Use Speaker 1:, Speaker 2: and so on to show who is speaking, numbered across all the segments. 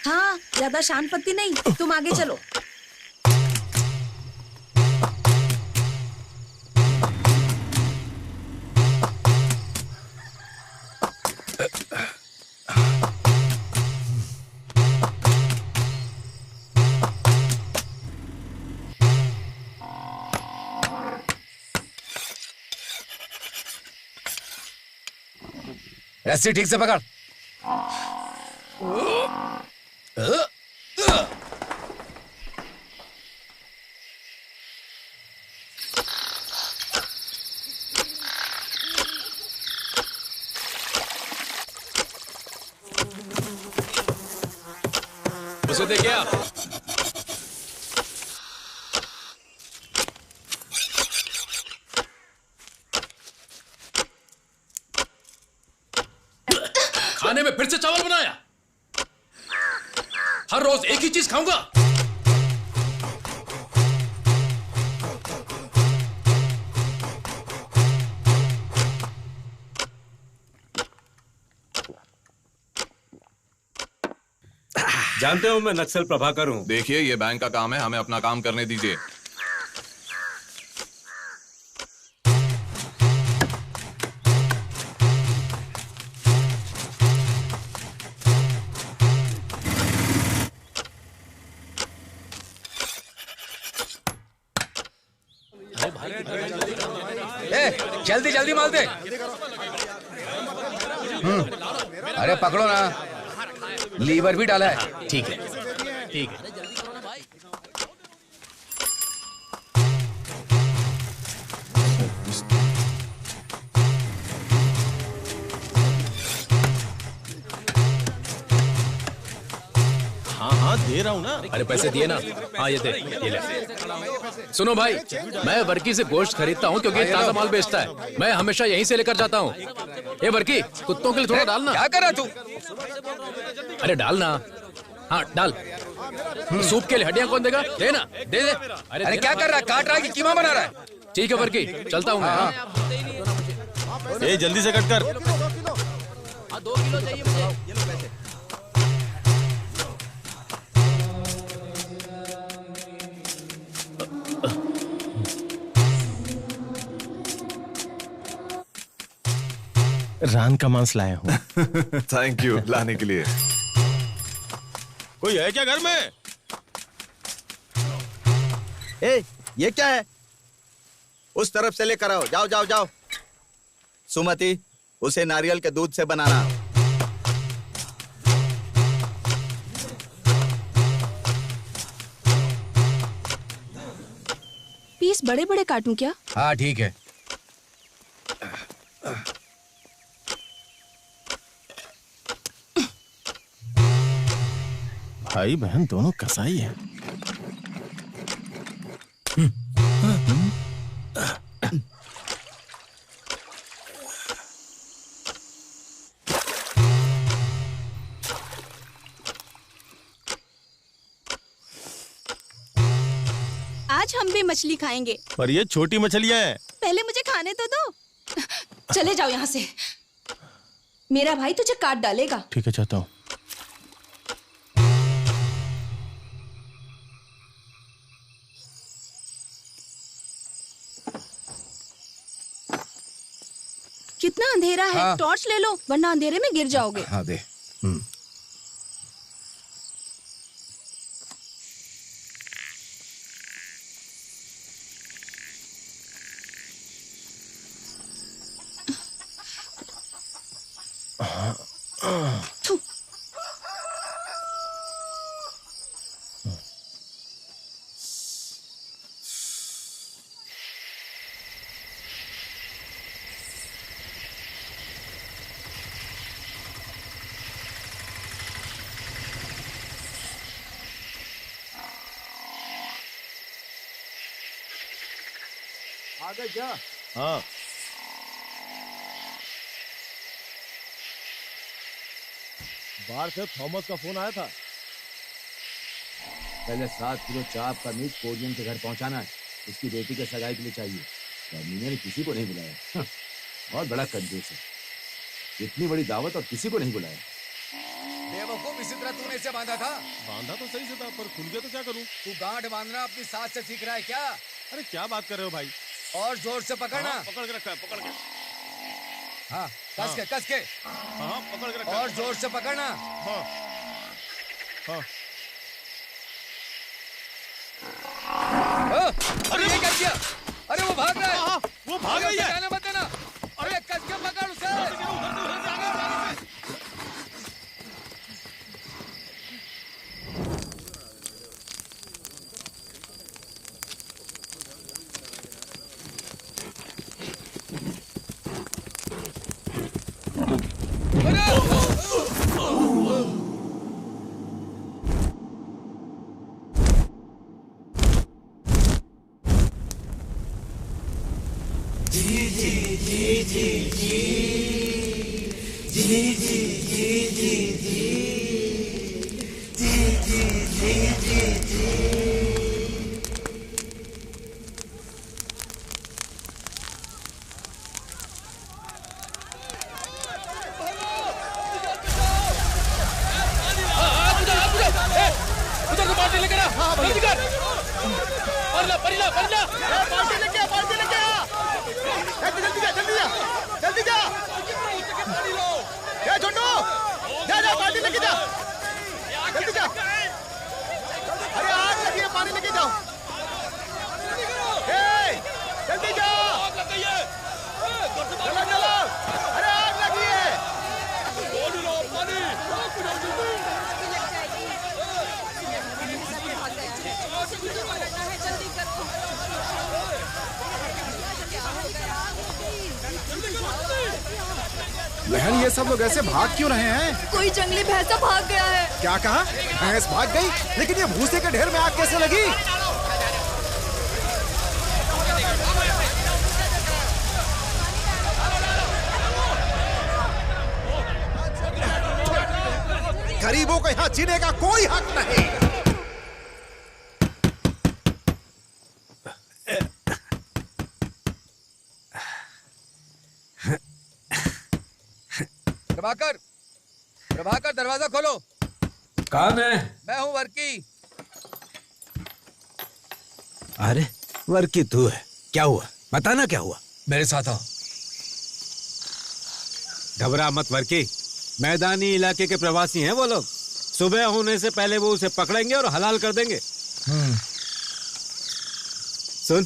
Speaker 1: हाँ, ज्यादा शांत पत्ती नहीं, तुम आगे चलो।
Speaker 2: रस्सी ठीक से पकड़।
Speaker 3: उसे देखिए आप। खाने में फिर से चावल बनाया। हर रोज एक ही चीज खाऊंगा।
Speaker 4: जानते हो मैं नक्सल प्रभाकर हूँ।
Speaker 5: देखिए ये बैंक का काम है, हमें अपना काम करने दीजिए।
Speaker 2: जल्दी जल्दी माल दे। अरे पकड़ो ना, लीवर भी डाला है।
Speaker 3: ठीक है, ठीक है।
Speaker 4: हाँ दे रहा हूँ ना।
Speaker 3: अरे पैसे दिए ना। हाँ ये दे, ये ले। सुनो भाई, मैं वर्की से गोश्त खरीदता हूँ क्योंकि ताजा माल बेचता है। मैं हमेशा यहीं से लेकर जाता हूँ। ये वर्की, कुत्तों के लिए थोड़ा डालना।
Speaker 2: क्या कर रहा तू?
Speaker 3: अरे डालना। हाँ डाल। सूप के लिए हड्डियां कौन देगा? दे ना, दे दे।
Speaker 2: अरे क्या कर रहा है? काट रहा है कि कीमा बना रहा है?
Speaker 3: ठीक है वर्की, चलता हूँ मैं।
Speaker 4: ए जल्दी से कट कर।
Speaker 3: 2 किलो चाहिए मुझे।
Speaker 4: रान का मांस लाया हूँ।
Speaker 5: थैंक यू लाने के लिए।
Speaker 4: कोई है क्या घर में?
Speaker 6: ए, ये क्या है? उस तरफ से लेकर आओ। जाओ जाओ जाओ। सुमति, उसे नारियल के दूध से बनाना।
Speaker 1: पीस बड़े बड़े काटूं क्या?
Speaker 2: हाँ ठीक है।
Speaker 4: भाई बहन दोनों कसाई है।
Speaker 1: आज हम भी मछली खाएंगे।
Speaker 4: पर ये छोटी मछलियां हैं।
Speaker 1: पहले मुझे खाने तो दो। चले जाओ यहाँ से। मेरा भाई तुझे काट डालेगा।
Speaker 4: ठीक है, चाहता हूँ।
Speaker 1: कितना अंधेरा है।
Speaker 2: हाँ।
Speaker 1: टॉर्च ले लो वरना अंधेरे में गिर जाओगे।
Speaker 2: हाँ दे।
Speaker 1: थू,
Speaker 7: आ गए क्या? हाँ। बाहर से थॉमस का फोन आया था।
Speaker 2: पहले 7 किलो चाप का मीट कोरियन के घर पहुंचाना है, उसकी बेटी के सगाई के लिए चाहिए। मीना ने किसी को नहीं बुलाया, बहुत बड़ा कंजूस है। इतनी बड़ी दावत और किसी को नहीं बुलाया।
Speaker 8: बेवकूफ, इसी तरह तूने इसे बांधा था।
Speaker 7: बांधा तो सही से था, पर खुल गया तो क्या करूं?
Speaker 8: तू गांठ बांधना अपनी सास से सीख रहा है क्या?
Speaker 7: अरे क्या बात कर रहे हो भाई?
Speaker 8: और जोर से पकड़ना।
Speaker 7: हाँ, पकड़ के रखा है, पकड़ के।
Speaker 8: हाँ, कस के, कस के।
Speaker 7: हाँ, पकड़ के रखा है।
Speaker 8: और जोर से पकड़ना।
Speaker 7: हाँ, हाँ।
Speaker 8: अरे ये क्या किया? अरे वो भाग रहा है।
Speaker 7: वो भाग रही है।
Speaker 8: जाने मत देना। अरे कस के पकड़ उसे।
Speaker 9: बहन, ये सब लोग ऐसे भाग क्यों रहे हैं?
Speaker 1: कोई जंगली भैंसा भाग गया है।
Speaker 9: क्या कहा? भैंस भाग गई? लेकिन ये भूसे के ढेर में आग कैसे लगी? गरीबों को यहाँ जीने का कोई हक नहीं।
Speaker 8: प्रभाकर, प्रभाकर, दरवाजा खोलो।
Speaker 4: कौन है?
Speaker 8: मैं हूँ वर्की।
Speaker 10: अरे वर्की तू है? क्या हुआ, बताना क्या हुआ।
Speaker 8: मेरे साथ आओ।
Speaker 10: घबरा मत वर्की, मैदानी इलाके के प्रवासी हैं वो लोग। सुबह होने से पहले वो उसे पकड़ेंगे और हलाल कर देंगे। सुन,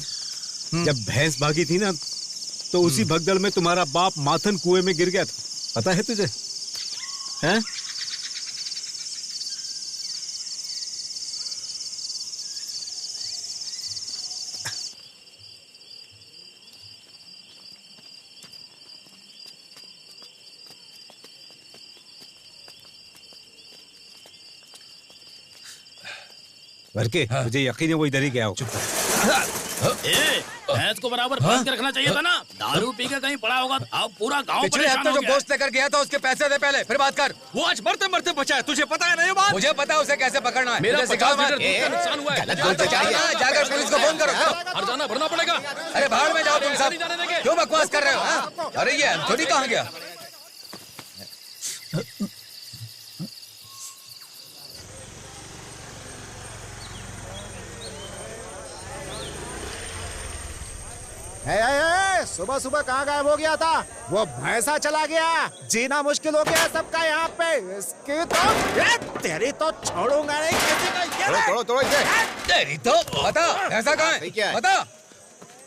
Speaker 10: जब भैंस भागी थी ना, तो उसी भगदड़ में तुम्हारा बाप माथन कुएं में गिर गया था, पता है तुझे? हैं? वर्के, मुझे यकीन है वो इधर ही गया हो।
Speaker 11: भैंस को बराबर बांध के रखना चाहिए था ना। दारू पी के कहीं पड़ा होगा। अब पूरा गांव
Speaker 8: पिछले
Speaker 11: परेशान
Speaker 8: हफ्ते
Speaker 11: हो
Speaker 8: जो
Speaker 11: गया।
Speaker 8: गोश्त लेकर गया था उसके पैसे दे पहले, फिर बात कर।
Speaker 6: वो आज मरते मरते बचा है, तुझे पता है ना ये बात?
Speaker 8: मुझे पता है उसे कैसे पकड़ना है।
Speaker 3: मेरा
Speaker 8: मुझे सिखाओ
Speaker 3: 50
Speaker 8: मत।
Speaker 3: लीटर दूध का नुकसान हुआ है।
Speaker 8: जाकर पुलिस को फोन करो।
Speaker 3: हर जाना भरना पड़ेगा।
Speaker 8: अरे भाड़ में जाओ तुम सब, क्यों बकवास कर रहे हो? हाँ? अरे ये एंथोनी कहाँ गया?
Speaker 9: सुबह सुबह कहाँ गायब हो गया था? वो भैंसा चला गया। जीना मुश्किल हो गया सबका यहाँ पे। इसकी तो तेरी तो छोड़ूंगा नहीं।
Speaker 6: तोड़ो इसे।
Speaker 8: तेरी तो बता, ऐसा कहाँ है?
Speaker 6: क्या है?
Speaker 8: बता।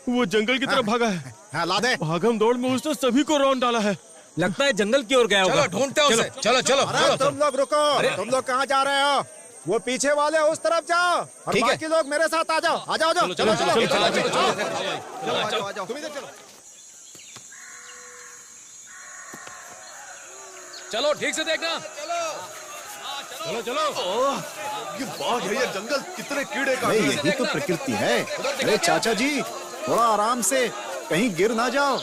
Speaker 7: वो जंगल की तरफ भागा है।
Speaker 9: हाँ, ला दे।
Speaker 7: भागम दौड़ में उसने सभी को रौंद डाला है।
Speaker 10: लगता है जंगल की ओर गया होगा।
Speaker 8: चलो ढूंढते हैं उसे। चलो चलो
Speaker 9: अरे तुम लोग रुको, तुम लोग कहाँ जा रहे हो? वो पीछे वाले उस तरफ जाओ और बाकी लोग मेरे साथ आ जाओ। आ जाओ, चलो चलो चलो
Speaker 6: तुम इधर चलो।
Speaker 3: चलो ठीक से देखना।
Speaker 7: चलो चलो।
Speaker 5: ये बाघ है, ये जंगल, कितने कीड़े का।
Speaker 9: यही तो प्रकृति है। अरे चाचा जी, थोड़ा आराम से। कहीं गिर ना जाओ।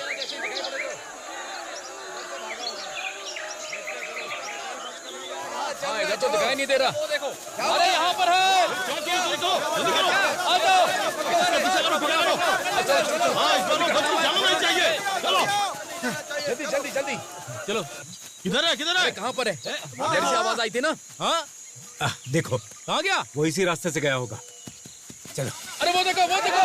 Speaker 3: हाँ, इधर तो दिखाई नहीं दे रहा। अरे यहाँ पर है। आ जाओ।
Speaker 11: जल्दी जल्दी जल्दी चलो।
Speaker 3: किधर है कहाँ पर है? देर से आवाज आई थी ना।
Speaker 10: हाँ देखो
Speaker 3: कहाँ गया?
Speaker 10: वो इसी रास्ते से गया होगा। चलो।
Speaker 3: अरे वो देखो वो देखो।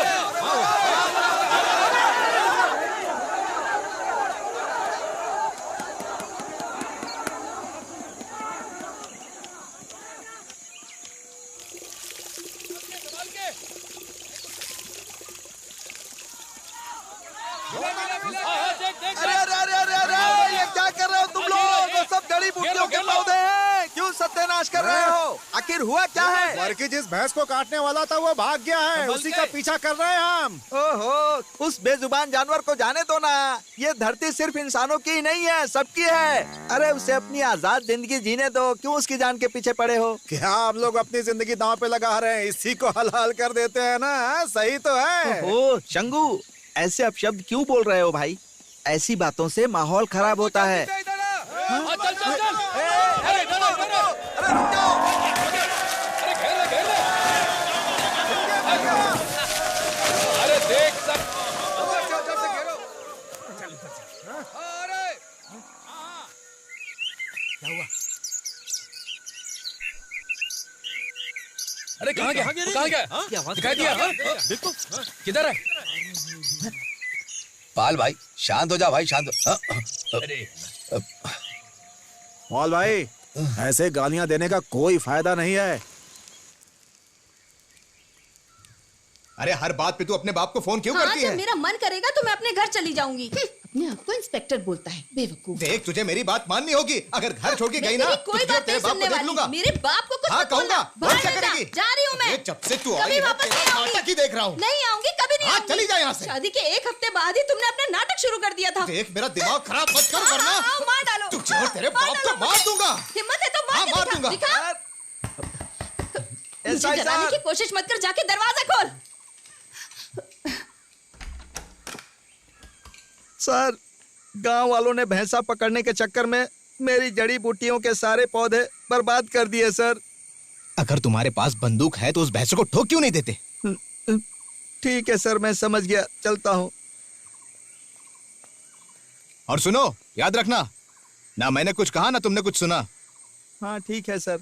Speaker 6: अरे अरे अरे अरे अरे ये क्या कर रहे हो तुम लोग? वो सब जड़ी बूटियों के पौधे हैं, क्यों सत्यानाश कर रहे हो? आखिर हुआ क्या है?
Speaker 9: वर्की जिस भैंस को काटने वाला था वो भाग गया है, उसी का पीछा कर रहे हैं हम।
Speaker 6: ओहो, उस बेजुबान जानवर को जाने दो ना। ये धरती सिर्फ इंसानों की ही नहीं है, सबकी है। अरे उसे अपनी आजाद जिंदगी जीने दो, क्यों उसकी जान के पीछे पड़े हो?
Speaker 9: क्या आप लोग अपनी जिंदगी दांव पे लगा रहे हैं? इसी को हलाल कर देते हैं ना। सही तो है।
Speaker 6: ओह शंगू, ऐसे अपशब्द क्यों बोल रहे हो भाई? ऐसी बातों से माहौल खराब होता है।
Speaker 3: चल चल चल।
Speaker 6: अरे रुक जाओ।
Speaker 3: अरे घेर ले। अरे देख सब। अरे कहाँ गया? दिखाई दिया? देखो किधर है?
Speaker 8: पाल भाई शांत हो जा भाई, शांत हो।
Speaker 9: मौल भाई, ऐसे गालियां देने का कोई फायदा नहीं है।
Speaker 5: अरे हर बात पे तू अपने बाप को फोन क्यों करती है?
Speaker 1: जब मेरा मन करेगा तो मैं अपने घर चली जाऊंगी। अपने आप को इंस्पेक्टर बोलता है, बेवकूफ।
Speaker 5: देख तुझे मेरी बात माननी होगी। अगर घर छोड़ के गई ना तो
Speaker 1: कोई बात
Speaker 5: तेरे
Speaker 1: नहीं
Speaker 5: बाप
Speaker 1: सुनने
Speaker 5: को देख लूंगा।
Speaker 1: वाली। मेरे बाप को कुछ
Speaker 5: हाँ
Speaker 1: मत बोलना।
Speaker 5: कहूंगा।
Speaker 1: बाहर
Speaker 5: क्या
Speaker 1: ले जा।
Speaker 5: करेगी?
Speaker 1: जा रही हूँ मैं।
Speaker 5: जब से तू
Speaker 1: कभी
Speaker 5: आई
Speaker 1: वापस नहीं आऊंगी।
Speaker 5: नाटक ही देख रहा हूँ।
Speaker 1: नहीं आऊंगी, कभी नहीं
Speaker 5: हाँ,
Speaker 1: आऊंगी।
Speaker 5: चली जा यहाँ से।
Speaker 1: शादी के एक हफ्ते बाद ही तुमने अपना नाटक शुरू कर दिया था।
Speaker 5: देख मेरा दिमाग खराब मत कर वरना
Speaker 1: मार डालो।
Speaker 5: तुझे और तेरे बाप को मार दूंगा।
Speaker 1: हिम्मत है तो
Speaker 5: मार दूंगा।
Speaker 1: मुझे डराने की कोशिश मत कर, जाके दरवाजा खोल।
Speaker 6: सर, गांव वालों ने भैंसा पकड़ने के चक्कर में मेरी जड़ी बूटियों के सारे पौधे बर्बाद कर दिए सर।
Speaker 8: अगर तुम्हारे पास बंदूक है तो उस भैंस को ठोक क्यों नहीं देते?
Speaker 6: ठीक है सर, मैं समझ गया, चलता हूँ।
Speaker 8: और सुनो, याद रखना, ना मैंने कुछ कहा ना तुमने कुछ सुना।
Speaker 6: हाँ ठीक है सर।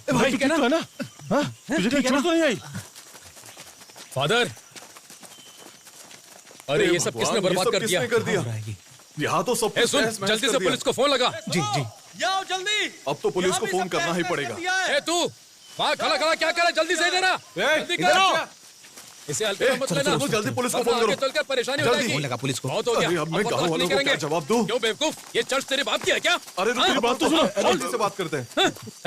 Speaker 3: भाई ठीक है ना?
Speaker 7: तुझे कोई चोट तो नहीं आई?
Speaker 3: फादर, अरे ये सब किसने बर्बाद कर दिया?
Speaker 5: यहाँ तो सब
Speaker 3: ए, सुन, जल्दी से पुलिस को फोन लगा।
Speaker 10: जी जी।
Speaker 11: जाओ जल्दी।
Speaker 5: अब तो पुलिस को फोन करना ही पड़ेगा।
Speaker 3: ए तू वहाँ खड़ा खड़ा क्या कर रहा है? जल्दी से देना। जल्दी करो। इसे हल्के में मत लेना।
Speaker 5: जल्दी पुलिस को फोन करो।
Speaker 3: आगे चलकर परेशानी हो जाएगी।
Speaker 8: फोन लगा पुलिस को।
Speaker 3: बहुत हो गया।
Speaker 5: अब मैं गाँव वालों को क्या जवाब दूं?
Speaker 3: क्यों बेवकूफ? ये चर्च तेरे बाप की है क्या?
Speaker 5: अरे रुक, मेरी बात तो सुनो। जल्दी से बात करते हैं।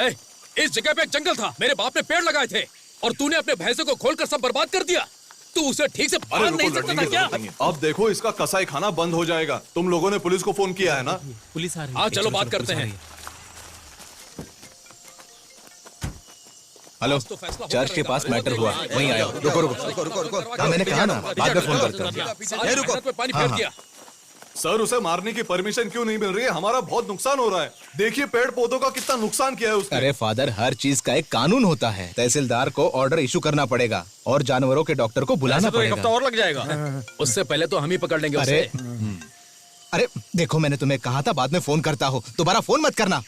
Speaker 3: ए, इस जगह पे एक जंगल था, मेरे बाप ने पेड़ लगाए थे और तूने अपने भैंसे को खोलकर सब बर्बाद कर दिया। तू उसे ठीक से पाल नहीं सकता था क्या?
Speaker 5: अब देखो इसका कसाई खाना बंद हो जाएगा। तुम लोगों ने पुलिस को फोन किया है ना?
Speaker 3: पुलिस आ रही है। हाँ चलो बात करते हैं।
Speaker 8: हेलो, चर्च के पास मैटर हुआ, वहीं आया। रुको रुको रुको रुको। मैंने कहा ना बाद में फोन करता हूँ।
Speaker 3: रुको, पानी फेंक दिया।
Speaker 5: सर उसे मारने की परमिशन क्यों नहीं मिल रही है? हमारा बहुत नुकसान हो रहा है। देखिए पेड़ पौधों का कितना नुकसान किया है उसने।
Speaker 8: अरे फादर, हर चीज का एक कानून होता है। तहसीलदार को ऑर्डर इशू करना पड़ेगा और जानवरों के डॉक्टर को बुलाना
Speaker 3: तो एक
Speaker 8: पड़ेगा।
Speaker 3: हफ्ता और लग जाएगा। उससे पहले तो हम ही पकड़ लेंगे उसे।
Speaker 8: अरे देखो, मैंने तुम्हें कहा था बाद में फोन करता हो, दोबारा फोन मत करना।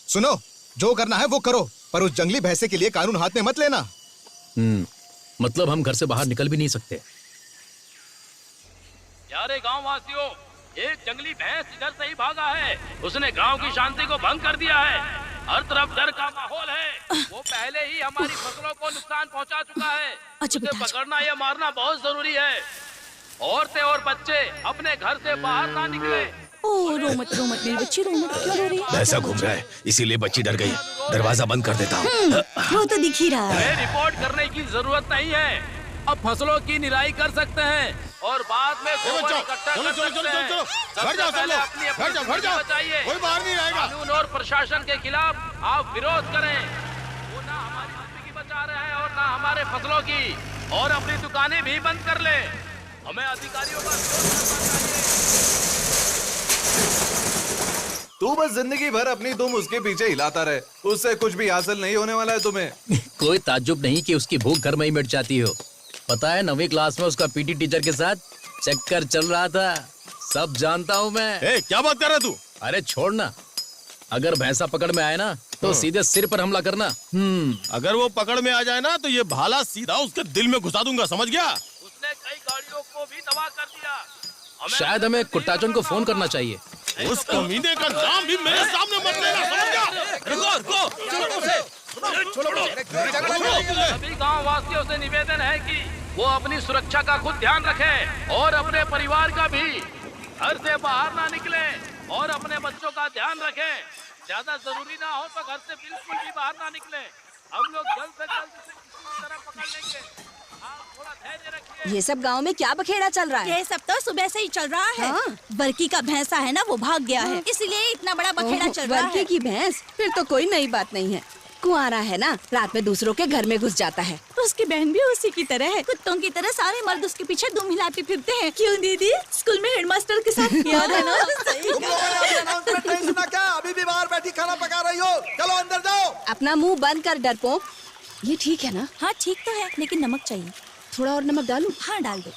Speaker 8: सुनो, जो करना है वो करो, पर उस जंगली भैंसे के लिए कानून हाथ में मत लेना।
Speaker 3: मतलब हम घर से बाहर निकल भी नहीं सकते।
Speaker 11: यारे गांव वासियों, एक जंगली भैंस इधर से ही भागा है। उसने गांव की शांति को भंग कर दिया है। हर तरफ डर का माहौल है। वो पहले ही हमारी फसलों को नुकसान पहुंचा चुका है। उसे पकड़ना या मारना बहुत जरूरी है। औरतें और बच्चे अपने घर से बाहर ना निकले।
Speaker 1: रो मत मेरी बच्ची, रो मत। क्यों रो रही है?
Speaker 8: भैंसा घूम रहा है, इसीलिए बच्ची डर गई। दरवाजा बंद कर देता हूँ।
Speaker 1: वो तो दिख ही रहा है।
Speaker 11: रिपोर्ट करने की जरूरत नहीं है। अब फसलों की निराई कर सकते हैं और बाद में गोबर इकट्ठा कर सकते हैं। सबसे पहले अपनी जिंदगी बचाइए।
Speaker 9: कोई बाहर नहीं आएगा।
Speaker 11: कानून और प्रशासन के खिलाफ आप विरोध करें। वो ना हमारी जिंदगी बचा रहे हैं और ना हमारे फसलों की, और अपनी दुकानें भी बंद कर ले। हमें अधिकारियों का
Speaker 5: तू बस जिंदगी भर अपनी दुम उसके पीछे हिलाता रहे, उससे कुछ भी हासिल नहीं होने वाला है तुम्हें।
Speaker 3: कोई ताज्जुब नहीं कि उसकी भूख घर में ही मिट जाती हो। पता है 9वीं क्लास में उसका पीटी टीचर के साथ चक्कर चल रहा था। सब जानता हूँ मैं।
Speaker 7: क्या बात कर रहा है तू?
Speaker 3: अरे छोड़ना, अगर भैंसा पकड़ में आए ना तो सीधे सिर पर हमला करना।
Speaker 7: अगर वो पकड़ में आ जाए ना तो ये भाला सीधा उसके दिल में घुसा दूंगा, समझ गया?
Speaker 11: उसने कई गाड़ियों को भी तबाह कर दिया।
Speaker 3: शायद हमें कुट्टाचन को फोन करना चाहिए।
Speaker 7: उस कमीने का नाम भी मेरे सामने मत लेना, समझ गया?
Speaker 11: सभी गाँव वासियों से निवेदन है कि वो अपनी सुरक्षा का खुद ध्यान रखें और अपने परिवार का भी। घर से बाहर ना निकले और अपने बच्चों का ध्यान रखें। ज्यादा जरूरी ना हो तो घर से बिल्कुल भी बाहर ना निकले। हम लोग जल्द से जल्द इसे किसी तरह पकड़ लेंगे। आप थोड़ा धैर्य रखिए।
Speaker 1: ये सब गांव में क्या बखेड़ा चल रहा है?
Speaker 12: ये सब तो सुबह से ही चल रहा है।
Speaker 1: हाँ।
Speaker 12: बरकी का भैंसा है ना, वो भाग गया है, इसलिए इतना बड़ा बखेड़ा चल रहा है।
Speaker 1: बरकी की भैंस? फिर तो कोई नई बात नहीं है। कुंवारा है ना, रात में दूसरों के घर में घुस जाता है।
Speaker 12: उसकी बहन भी उसी की तरह है। कुत्तों की तरह सारे मर्द उसके पीछे दुम हिलाते फिरते हैं। क्यों दीदी? स्कूल में हेडमास्टर के साथ याद है ना?
Speaker 6: तुम लोगों ने अभी अनाउंसमेंट नहीं सुना क्या? अभी भी बाहर बैठी खाना पका रही हो? चलो अंदर जाओ।
Speaker 1: अपना मुंह बंद कर डरपोक। ये ठीक है ना?
Speaker 12: हाँ ठीक तो है, लेकिन नमक चाहिए।
Speaker 1: थोड़ा और नमक डालूं?
Speaker 12: हाँ डाल दो।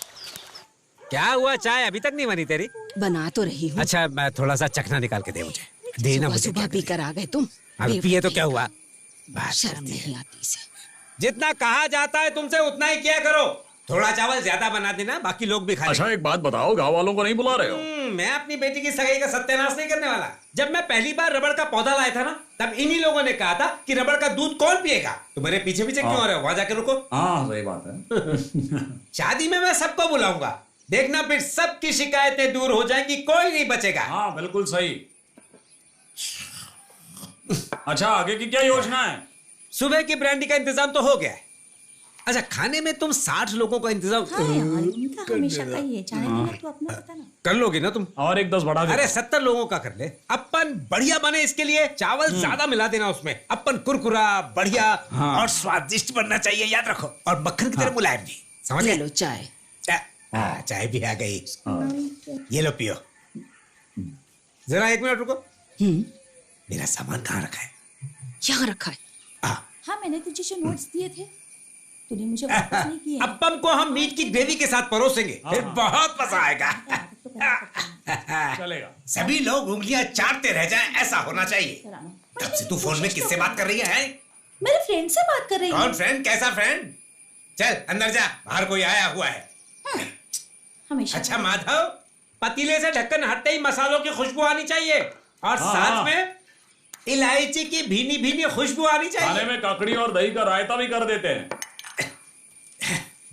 Speaker 10: क्या हुआ, चाय अभी तक नहीं बनी तेरी?
Speaker 1: बना तो रही हूँ।
Speaker 10: अच्छा, मैं थोड़ा सा चखना निकाल के दे मुझे। देना मुझे।
Speaker 1: सुबह पी कर आ गए तुम।
Speaker 10: अभी पिए तो क्या हुआ?
Speaker 1: शर्म नहीं आती इसे।
Speaker 10: जितना कहा जाता है तुमसे उतना ही किया करो। थोड़ा चावल ज्यादा बना देना, बाकी लोग भी खा लेंगे।
Speaker 3: अच्छा एक बात बताओ, गाँव वालों को नहीं बुला रहे हो?
Speaker 10: मैं अपनी बेटी की सगाई का सत्यानाश नहीं करने वाला। जब मैं पहली बार रबड़ का पौधा लाया था ना, तब इन्हीं लोगों ने कहा था कि रबड़ का दूध कौन पिएगा। तुम्हारे पीछे पीछे क्यों आ रहे हो? वहां जाके रुको।
Speaker 3: हाँ सही बात है।
Speaker 10: शादी में मैं सबको बुलाऊंगा, देखना फिर सबकी शिकायतें दूर हो जाएंगी, कोई नहीं बचेगा।
Speaker 3: हाँ बिल्कुल सही। अच्छा आगे की क्या योजना है?
Speaker 10: सुबह की ब्रांडी का इंतजाम तो हो गया है। अच्छा, खाने में तुम 60 लोगों का इंतजाम
Speaker 12: उनका हमेशा का ही है, जाने देना तो अपना पता ना।
Speaker 10: कर लोगे ना तुम?
Speaker 3: और एक 10 बढ़ा दे।
Speaker 10: अरे 70 लोगों का कर ले। अपन बढ़िया बने इसके लिए चावल ज्यादा मिला देना उसमें। अपन कुरकुरा बढ़िया और स्वादिष्ट बनना चाहिए, याद रखो। और मक्खन की तरह मुलायम भी, समझ
Speaker 1: ले
Speaker 10: गए?
Speaker 1: लो चाय।
Speaker 10: चाय भी आ गई। ये लो पियो। जरा 1 मिनट रुको। मेरा सामान कहाँ रखा है?
Speaker 1: यहाँ रखा है।
Speaker 12: हाँ मैंने तुझे जो नोट्स दिए थे, तूने मुझे वापस नहीं किए।
Speaker 10: अपन को हम मीट की ग्रेवी के साथ परोसेंगे, फिर बहुत मजा आएगा।
Speaker 3: चलेगा।
Speaker 10: सभी लोग उंगलियां चाटते रह जाएं, ऐसा होना चाहिए। तब से तू फोन में किससे बात कर रही है?
Speaker 12: मेरे फ्रेंड से बात कर रही हूँ।
Speaker 10: कौन फ्रेंड? कैसा फ्रेंड? चल अंदर जा, बाहर कोई आया हुआ है।
Speaker 12: हमेशा।
Speaker 10: अच्छा माधव, पतीले से ढक्कन हटते ही मसालों की खुशबू आनी चाहिए, और साथ में इलायची की भीनी भीनी खुशबू आनी चाहिए।
Speaker 3: खाने में काकड़ी और दही का रायता भी कर देते हैं।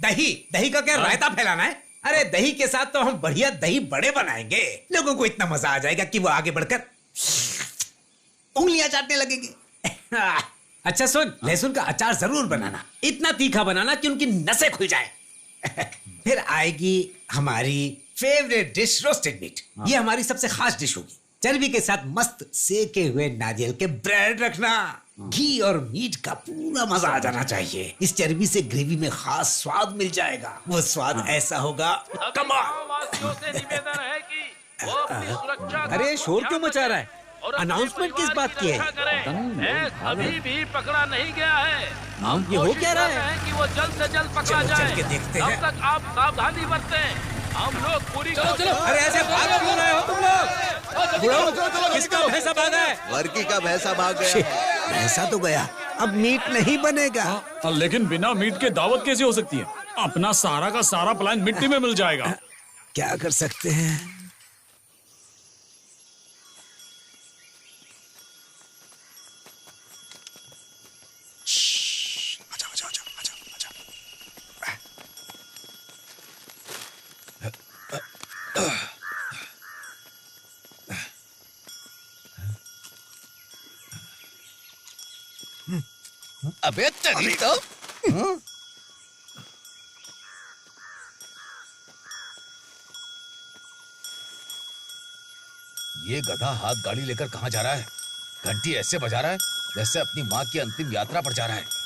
Speaker 10: दही का क्या रायता फैलाना है? अरे दही के साथ तो हम बढ़िया दही बड़े बनाएंगे। लोगों को इतना मजा आ जाएगा कि वो आगे बढ़कर उंगलियां चाटने लगेंगे। अच्छा सुन, लहसुन का अचार जरूर बनाना, इतना तीखा बनाना कि उनकी नसें खुल जाए। फिर आएगी हमारी फेवरेट डिश, रोस्टेड मीट। ये हमारी सबसे खास डिश होगी। चर्बी के साथ मस्त सेके हुए नारियल के ब्रेड रखना। घी और मीट का पूरा मजा आ जाना चाहिए। इस चर्बी से ग्रेवी में खास स्वाद मिल जाएगा। वो स्वाद ऐसा होगा
Speaker 11: वासियों से निवेदन है कि वो अपनी सुरक्षा का
Speaker 10: अरे शोर क्यों मचा रहा है?
Speaker 11: और अपने
Speaker 10: अनाउंसमेंट किस
Speaker 11: परिवार
Speaker 10: बात
Speaker 11: की
Speaker 10: की है?
Speaker 11: रक्षा करें। भैंस अभी भी पकड़ा नहीं गया है।
Speaker 10: नाम ये हो क्या रहा है?
Speaker 11: कि वो जल्द से जल्द पकड़ा
Speaker 10: चलो,
Speaker 11: जाए।
Speaker 10: चल के देखते
Speaker 11: तब
Speaker 10: हैं।
Speaker 11: तक आप सावधानी बरतें। हम लोग पूरी
Speaker 10: अरे ऐसे भाग क्यों रहे हो तुम लोग? किसका भैंसा भागा है?
Speaker 6: वर्की का भैंसा भाग गया।
Speaker 10: भैंसा तो गया, अब मीट नहीं बनेगा।
Speaker 3: लेकिन बिना मीट के दावत कैसे हो सकती है? अपना सारा का सारा प्लान मिट्टी में मिल जाएगा।
Speaker 10: क्या कर सकते हैं?
Speaker 8: अबे तेरी तो ये गधा हाथ गाड़ी लेकर कहाँ जा रहा है? घंटी ऐसे बजा रहा है जैसे अपनी माँ की अंतिम यात्रा पर जा रहा है।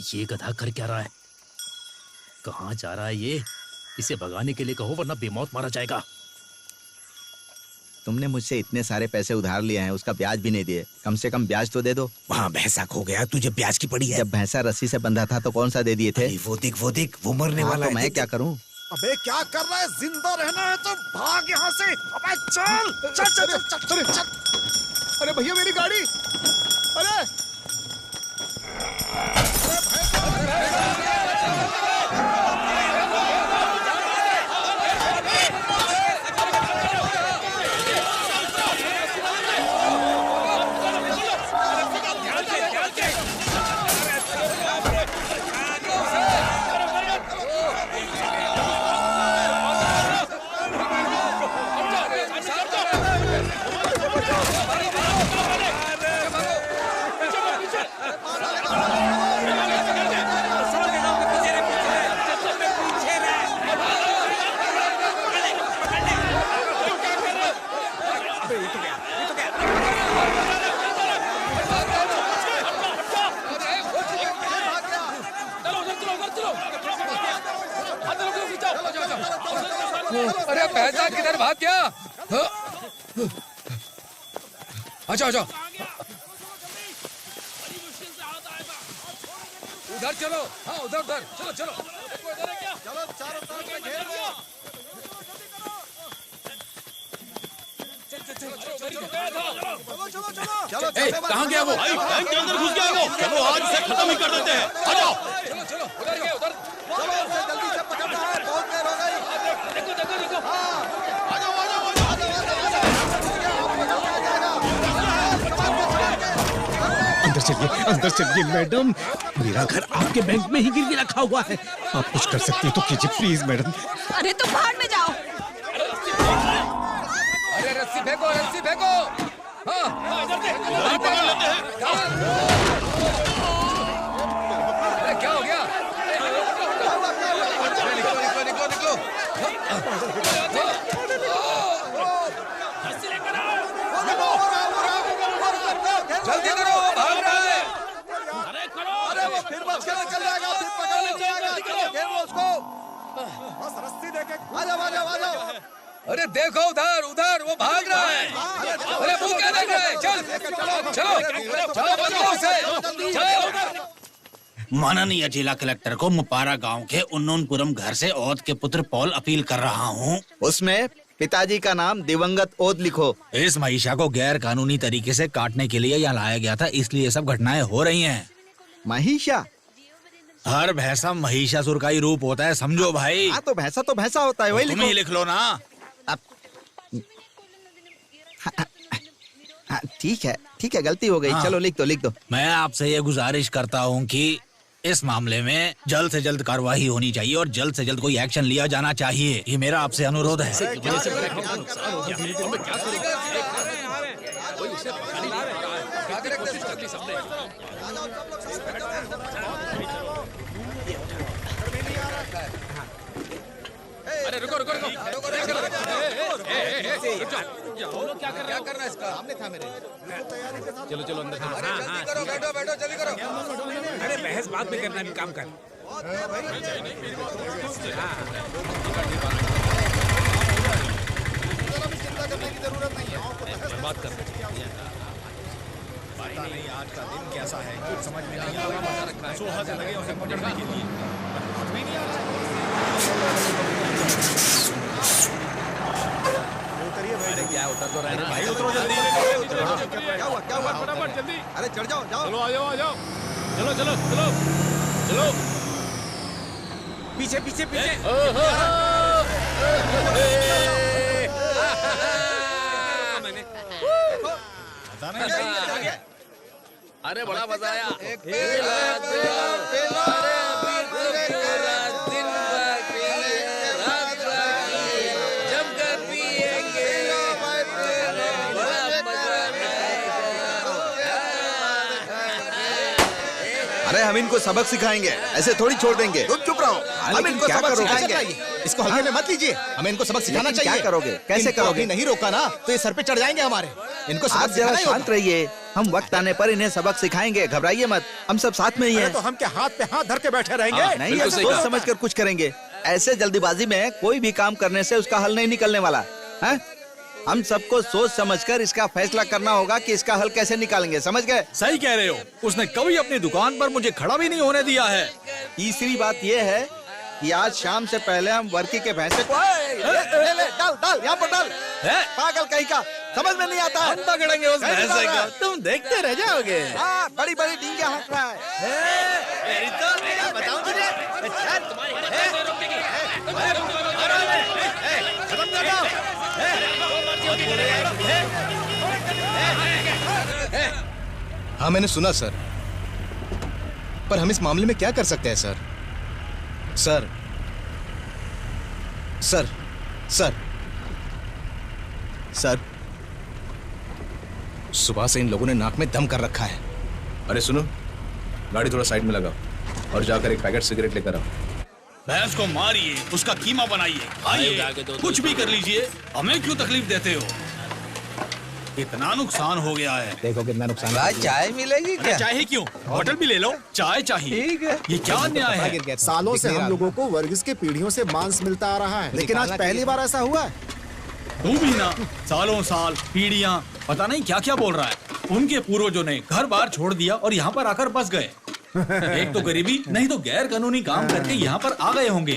Speaker 3: ये गधा कर क्या रहा है? कहाँ जा रहा है ये? इसे भगाने के लिए कहो वरना बेमौत मारा जाएगा।
Speaker 6: तुमने मुझसे इतने सारे पैसे उधार लिए हैं, उसका ब्याज भी नहीं दिए। कम से कम ब्याज तो दे दो।
Speaker 10: वहाँ भैंसा खो गया, तुझे ब्याज की पड़ी है।
Speaker 6: जब भैंसा रस्सी से बंधा था तो कौन सा दे दिए थे?
Speaker 10: वो देख वो मरने वाला
Speaker 6: तो
Speaker 10: है।
Speaker 6: मैं क्या करूं?
Speaker 9: अबे क्या कर रहा है? जिंदा रहना है तो भाग यहाँ से। अबे चल चल चल चल चल चल।
Speaker 8: अरे भैया मेरी गाड़ी! अरे
Speaker 3: अरे भैंसा किधर भाग गया? अच्छा अच्छा उधर चलो। हाँ उधर उधर चलो चलो
Speaker 9: चलो चारों तरफ से घेर लो।
Speaker 3: चलो कहाँ गया वो?
Speaker 7: भाई बैंक के अंदर घुस गया वो। चलो आज से खत्म ही कर देते हैं। आ जाओ।
Speaker 3: चलो चलो उधर गया उधर।
Speaker 6: चलो उसे जल्दी से पकड़ना है, बहुत देर हो गई।
Speaker 3: देखो देखो देखो।
Speaker 6: आ जाओ आ जाओ आ जाओ।
Speaker 9: अंदर चलिए मैडम। मेरा घर आपके बैंक में ही गिरवी रखा हुआ है। आप कुछ कर सकती हैं तो कीजिए प्लीज मैडम।
Speaker 1: अरे तुम भाड़ में जाओ।
Speaker 3: अरे रस्सी फेंको रस्सी फेंको। हाँ
Speaker 7: इधर पकड़ लेते हैं।
Speaker 3: अरे क्या हो गया? निकलो निकलो निकलो निकलो। जल्दी करो भाग रहा है।
Speaker 6: अरे वो फिर बच कर चल जाएगा, फिर पकड़ ले जाएगा। चलो घेर लो उसको।
Speaker 9: बस रस्सी देके
Speaker 6: आ जाओ आ जाओ आ जाओ।
Speaker 3: अरे देखो उधर उधर वो भाग रहा है। अरे वो क्या देख रहा है? चल चलो चलो बंदो उसे चलो।
Speaker 10: माननीय जिला कलेक्टर को मुपारा गांव के उन्नूनपुरम घर से औद के पुत्र पॉल अपील कर रहा हूं।
Speaker 6: उसमें पिताजी का नाम दिवंगत ओद लिखो।
Speaker 10: इस महिषा को गैर कानूनी तरीके से काटने के लिए यहाँ लाया गया था, इसलिए सब घटनाएं हो रही हैं।
Speaker 6: महिषा?
Speaker 10: हर भैंसा महिषासुर का ही रूप होता है, समझो भाई।
Speaker 6: हाँ तो भैंसा होता है, वही
Speaker 10: तुम ही लिख लो ना।
Speaker 6: ठीक है गलती हो गई।
Speaker 10: हाँ।
Speaker 6: चलो लिख दो।
Speaker 10: मैं आपसे ये गुजारिश करता हूँ कि इस मामले में जल्द से जल्द कार्रवाई होनी चाहिए और जल्द से जल्द कोई एक्शन लिया जाना चाहिए। ये मेरा आपसे अनुरोध है।
Speaker 3: अरे रुको रुको रुको क्या करना है इसका? सामने था मेरे। चलो चलो अंदर चलो। जल्दी करो बैठो बैठो जल्दी करो।
Speaker 10: अरे बहस बात में करना, भी काम कर।
Speaker 9: चिंता करने की जरूरत नहीं है।
Speaker 3: बात कर
Speaker 9: नहीं आज का दिन कैसा है कुछ समझ में नहीं आ रहा। सोहा से लगे उसे पकड़ने के लिए हाथ में नहीं आ रहा।
Speaker 3: अरे क्या उतर तो रहे ना
Speaker 9: भाई उतरो जल्दी।
Speaker 6: क्या हुआ
Speaker 9: फटाफट जल्दी।
Speaker 6: अरे चढ़ जाओ
Speaker 9: चलो आ जाओ। चलो चलो चलो चलो।
Speaker 10: पीछे पीछे पीछे।
Speaker 3: अरे बड़ा मजा आया।
Speaker 6: अरे हम इनको सबक सिखाएंगे, ऐसे थोड़ी छोड़ देंगे। तुम चुप रहो, हम इनको सबक सिखाएंगे।
Speaker 8: इसको हल्के में मत लीजिए, हमें इनको सबक सिखाना चाहिए।
Speaker 6: क्या करोगे, कैसे
Speaker 8: इनको
Speaker 6: करोगे?
Speaker 8: अभी नहीं रोका ना तो ये सर पे चढ़ जाएंगे हमारे। इनको
Speaker 6: आप
Speaker 8: सबक
Speaker 6: जरा
Speaker 8: सिखाना ही
Speaker 6: शांत
Speaker 8: होगा।
Speaker 6: रहिए, हम वक्त आने पर इन्हें सबक सिखाएंगे, घबराइए मत, हम सब साथ में ही हैं।
Speaker 9: तो हम क्या हाथ पे हाथ धर के बैठे रहेंगे?
Speaker 6: नहीं, हम सोच समझ कर कुछ करेंगे। ऐसे जल्दीबाजी में कोई भी काम करने से उसका हल नहीं निकलने वाला है। हम सबको सोच समझकर इसका फैसला करना होगा कि इसका हल कैसे निकालेंगे, समझ गए?
Speaker 13: सही कह रहे हो, उसने कभी अपनी दुकान पर मुझे खड़ा भी नहीं होने दिया है।
Speaker 6: तीसरी बात यह है कि आज शाम से पहले हम वर्की के भैंसे को ले, डाल यहाँ पर डाल। पागल कहीं का, समझ में नहीं आता।
Speaker 13: हम पकड़ेंगे उस भैंसे को, तुम देखते रह जाओगे।
Speaker 6: हाँ, बड़ी बड़ी डींगे हाँक रहा है।
Speaker 13: बताऊं तुझे?
Speaker 8: हाँ मैंने सुना सर, पर हम इस मामले में क्या कर सकते हैं sir? Sir sir sir sir सुबह से इन लोगों ने नाक में दम कर रखा है।
Speaker 3: अरे सुनो, गाड़ी थोड़ा साइड में लगाओ और जाकर एक पैकेट सिगरेट लेकर आओ।
Speaker 13: भैंस को मारिए, उसका कीमा बनाइए, खाइए, कुछ भी कर लीजिए, हमें क्यों तकलीफ देते हो? कितना नुकसान हो गया है।
Speaker 8: देखो कितना नुकसान।
Speaker 6: चाय मिलेगी
Speaker 13: अरे चाय ही क्यों, होटल भी ले लो, चाय चाहिए।
Speaker 6: ठीक है।
Speaker 13: ये क्या अन्याय है?
Speaker 9: सालों से हम लोगों को वर्गीस की पीढ़ियों से मांस मिलता आ रहा है, लेकिन आज पहली बार ऐसा हुआ है।
Speaker 13: तू भी ना, सालों साल पीढ़ियां, पता नहीं क्या क्या बोल रहा है। उनके पूर्वजों ने घर बार छोड़ दिया और यहाँ पर आकर बस गए। एक तो गरीबी, नहीं तो गैर कानूनी काम करके यहाँ पर आ गए होंगे।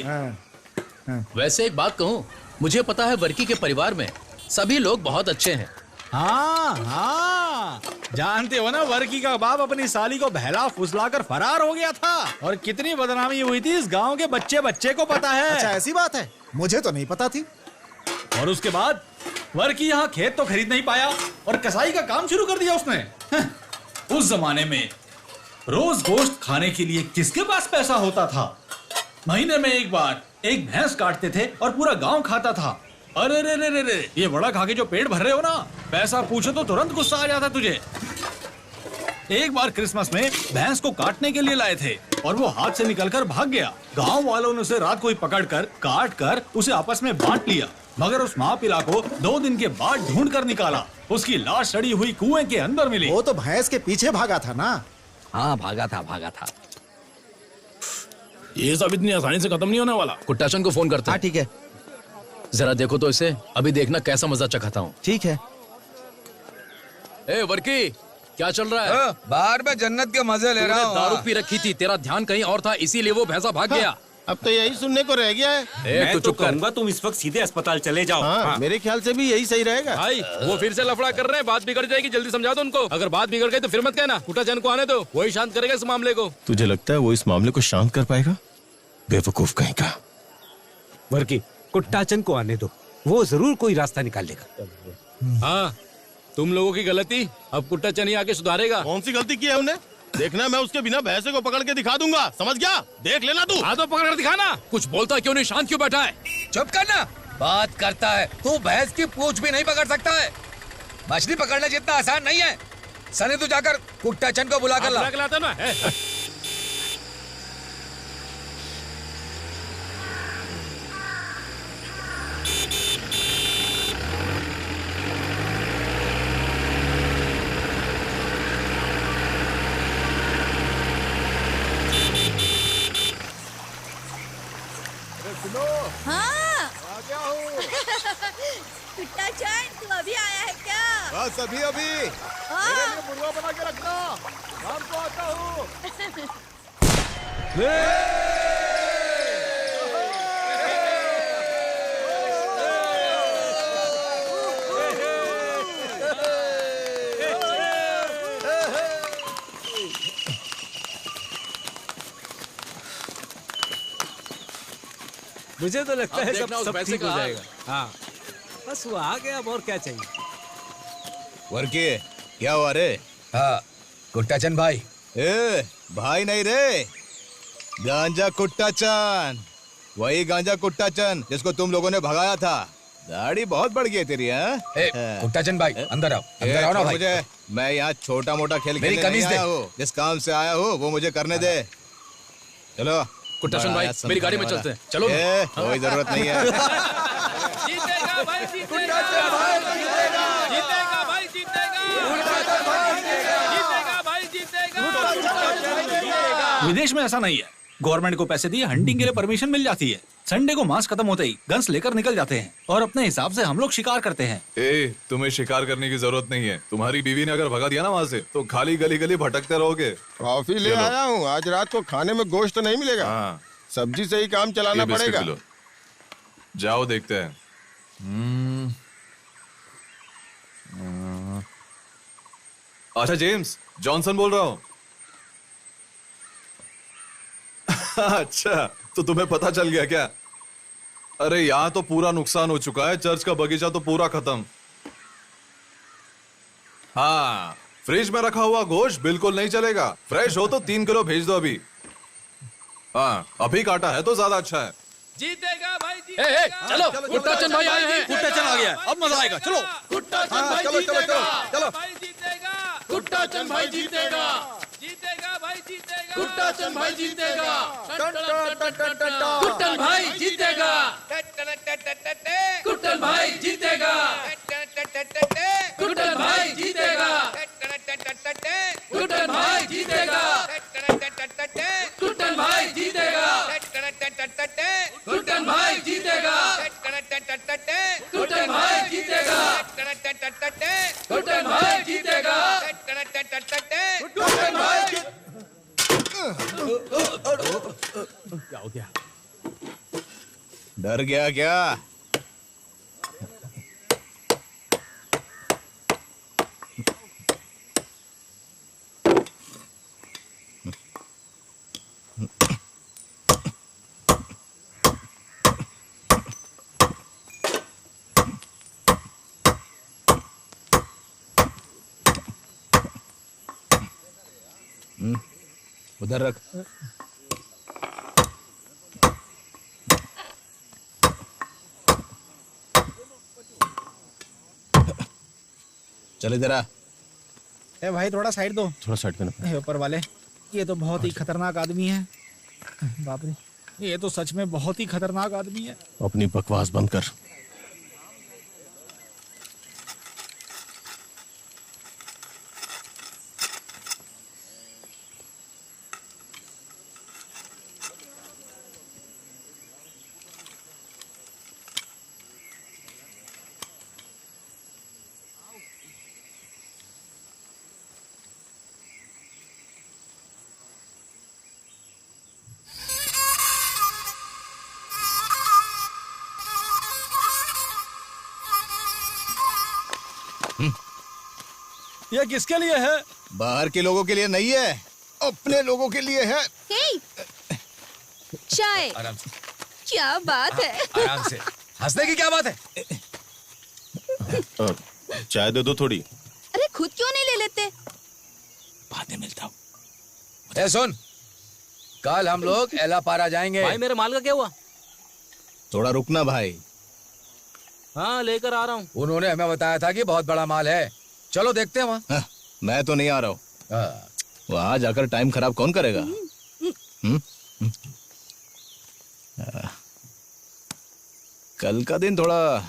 Speaker 3: वैसे एक बात कहूँ, मुझे पता है वर्की के परिवार में सभी लोग बहुत अच्छे हैं।
Speaker 13: हाँ हाँ, जानते हो ना, वर्की का बाप अपनी साली को बहला फुसलाकर फरार हो गया था और कितनी बदनामी हुई थी इस गांव के बच्चे बच्चे को पता है।
Speaker 9: अच्छा ऐसी बात है, मुझे तो नहीं पता थी।
Speaker 13: और उसके बाद वर्की यहाँ खेत तो खरीद नहीं पाया और कसाई का काम शुरू कर दिया उसने। उस जमाने में रोज गोश्त खाने के लिए किसके पास पैसा होता था? महीने में एक बार एक भैंस काटते थे और पूरा गांव खाता था। अरे रे रे रे रे, ये बड़ा खा के जो पेट भर रहे हो ना, पैसा पूछो तो तुरंत गुस्सा आ जाता तुझे। एक बार क्रिसमस में भैंस को काटने के लिए लाए थे और वो हाथ से निकलकर भाग गया। गांव वालों ने उसे रात को ही पकड़कर काट कर उसे आपस में बांट लिया, मगर उस माँ पिला को 2 दिन के बाद ढूंढ कर निकाला। उसकी लाश सड़ी हुई कुएं के अंदर मिली।
Speaker 9: वो तो भैंस के पीछे भागा था ना।
Speaker 10: हाँ भागा था।
Speaker 3: ये सब इतनी आसानी से खत्म नहीं होने वाला। कुट्टाचन को फोन करते हैं।
Speaker 6: हाँ ठीक है,
Speaker 3: जरा देखो तो इसे, अभी देखना कैसा मजा चखाता हूँ।
Speaker 6: ठीक है।
Speaker 3: ए वर्की, क्या चल रहा है?
Speaker 14: बाहर में जन्नत के मजे ले रहा हूँ।
Speaker 3: दारू पी रखी थी, तेरा ध्यान कहीं और था, इसीलिए वो भैंसा भाग गया।
Speaker 7: अब तो यही सुनने को रह गया है।
Speaker 4: मैं तो कहूंगा तुम इस वक्त सीधे अस्पताल चले जाओ।
Speaker 7: हाँ, मेरे ख्याल से भी यही सही रहेगा।
Speaker 11: भाई वो फिर से लफड़ा कर रहे हैं, बात बिगड़ जाएगी, जल्दी समझा दो उनको। अगर बात बिगड़ गई तो फिर मत कहना, कुट्टाचंद को आने दो, वही शांत करेगा इस मामले को।
Speaker 7: तुझे लगता है वो इस मामले को शांत कर पाएगा? बेवकूफ कहीं का।
Speaker 10: वर्की, कुट्टाचंद को आने दो, वो जरूर कोई रास्ता निकाल लेगा।
Speaker 11: हाँ, तुम लोगों की गलती, अब कुट्टाचंद ही आके सुधारेगा।
Speaker 7: कौन सी गलती की है हमने? देखना, मैं उसके बिना भैंसे को पकड़ के दिखा दूंगा, समझ गया? देख लेना तू।
Speaker 11: हाँ तो पकड़ कर दिखाना।
Speaker 3: कुछ बोलता क्यों नहीं, शांत क्यों बैठा है?
Speaker 14: चुप करना, बात करता है। तू भैंस की पूंछ भी नहीं पकड़ सकता है। मछली पकड़ना जितना आसान नहीं है। सनी तू जाकर कुट्टाचंद को बुला कर ला।
Speaker 11: ना
Speaker 12: हाँ कुट्टाचंद, तू अभी आया है क्या?
Speaker 9: बस अभी अभी। मेरे लिए मुर्गा बना के रखना, शाम को आता हूँ।
Speaker 10: मुझे तो लगता है सब ठीक हो जाएगा।
Speaker 3: हाँ,
Speaker 10: बस वो आ गया, अब और क्या चाहिए?
Speaker 8: वर्की, क्या हुआ रे?
Speaker 14: हाँ, कुट्टाचन भाई।
Speaker 8: ए भाई नहीं रे, गांजा कुट्टाचन, वही गांजा कुट्टाचन जिसको तुम लोगों ने भगाया था। दाढ़ी बहुत बढ़ गई तेरी।
Speaker 14: कुट्टाचन भाई अंदर आओ, अंदर आओ ना भाई।
Speaker 8: मुझे, मैं यहाँ छोटा मोटा खेल खेलने नहीं आया हूँ। जिस काम से आया हूँ वो मुझे करने दे। चलो
Speaker 3: कुट्टाचन भाई, मेरी गाड़ी में चलते हैं। चलो।
Speaker 8: कोई जरूरत नहीं है।
Speaker 11: जीतेगा भाई, जीतेगा भाई, जीतेगा, जीतेगा भाई, जीतेगा, जीतेगा भाई, जीतेगा।
Speaker 13: विदेश में ऐसा नहीं है, गवर्नमेंट को पैसे दिए हंटिंग के लिए परमिशन मिल जाती है। संडे को मांस खत्म होते ही गन्स लेकर निकल जाते हैं और अपने हिसाब से हम लोग शिकार करते हैं।
Speaker 5: तुम्हें शिकार करने की जरूरत नहीं है। तुम्हारी बीवी ने अगर भगा दिया ना वहाँ से तो खाली गली गली भटकते रहोगे।
Speaker 7: कॉफी ले आया हूँ, आज रात को खाने में गोश्त तो नहीं मिलेगा। सब्जी से ही काम चलाना पड़ेगा।
Speaker 5: जाओ देखते हैं। अच्छा जेम्स, जॉनसन बोल रहा हूँ। अच्छा, तो तुम्हें पता चल गया क्या? अरे यहाँ तो पूरा नुकसान हो चुका है, चर्च का बगीचा तो पूरा खत्म। हाँ, फ्रिज में रखा हुआ गोश्त बिल्कुल नहीं चलेगा। फ्रेश हो तो 3 किलो भेज दो अभी। हाँ, अभी काटा है तो ज्यादा अच्छा है।
Speaker 11: जीतेगा भाई, जीतेगा।
Speaker 3: चलो, कुट्टाचन भाई आए हैं।
Speaker 13: कुट्टाचन आ गया है, अब मजा आएगा। चलो
Speaker 11: कुट्टाचन भाई जीतेगा, भाई जीतेगा,
Speaker 3: कुट्टाचन भाई जीतेगा,
Speaker 11: जीतेगा भाई, जीतेगा,
Speaker 3: कुट्टाचन भाई जीतेगा, कुट्टन भाई जीतेगा, कुट्टन भाई जीतेगा, कुट्टन भाई जीतेगा, कुट्टन भाई जीतेगा, कुट्टन भाई जीतेगा, कुट्टन भाई जीतेगा, कुट्टन भाई जीतेगा, कुट्टन भाई जीतेगा, कुट्टन भाई।
Speaker 8: क्या हो गया? डर गया क्या? उधर रख। चल इधर आ।
Speaker 9: ए भाई थोड़ा साइड दो।
Speaker 8: थोड़ा साइड देना।
Speaker 9: ऊपर वाले, ये तो बहुत ही खतरनाक आदमी है। बाप रे, ये तो सच में बहुत ही खतरनाक आदमी है।
Speaker 8: अपनी बकवास बंद कर।
Speaker 13: ये किसके लिए है?
Speaker 8: बाहर के लोगों के लिए नहीं है, अपने लोगों के लिए है।
Speaker 12: चाय।
Speaker 14: आराम से।
Speaker 12: क्या बात है?
Speaker 14: आराम से। हंसने की क्या बात है?
Speaker 7: चाय दे दो थोड़ी।
Speaker 12: अरे खुद क्यों नहीं ले लेते?
Speaker 8: बाद में मिलता हूँ।
Speaker 14: ए सुन, कल हम लोग एलापारा जाएंगे।
Speaker 11: भाई मेरे माल का क्या हुआ?
Speaker 8: थोड़ा रुकना भाई।
Speaker 11: हाँ लेकर आ रहा हूँ।
Speaker 14: उन्होंने हमें बताया था कि बहुत बड़ा माल है। चलो देखते हैं वहाँ।
Speaker 8: मैं तो नहीं आ रहा हूँ। वहाँ जाकर टाइम खराब कौन करेगा? कल का दिन थोड़ा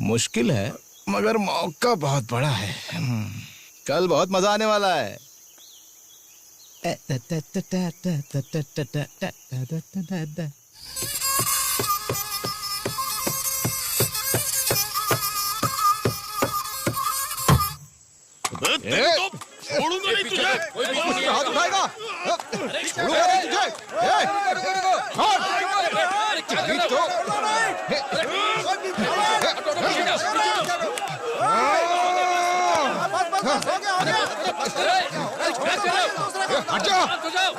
Speaker 8: मुश्किल है, मगर मौका बहुत बड़ा है। कल बहुत मजा आने वाला है।
Speaker 7: छोड़ूंगा नहीं तुझे।
Speaker 8: हाथ उठाएगा? छोड़ूंगा नहीं तुझे।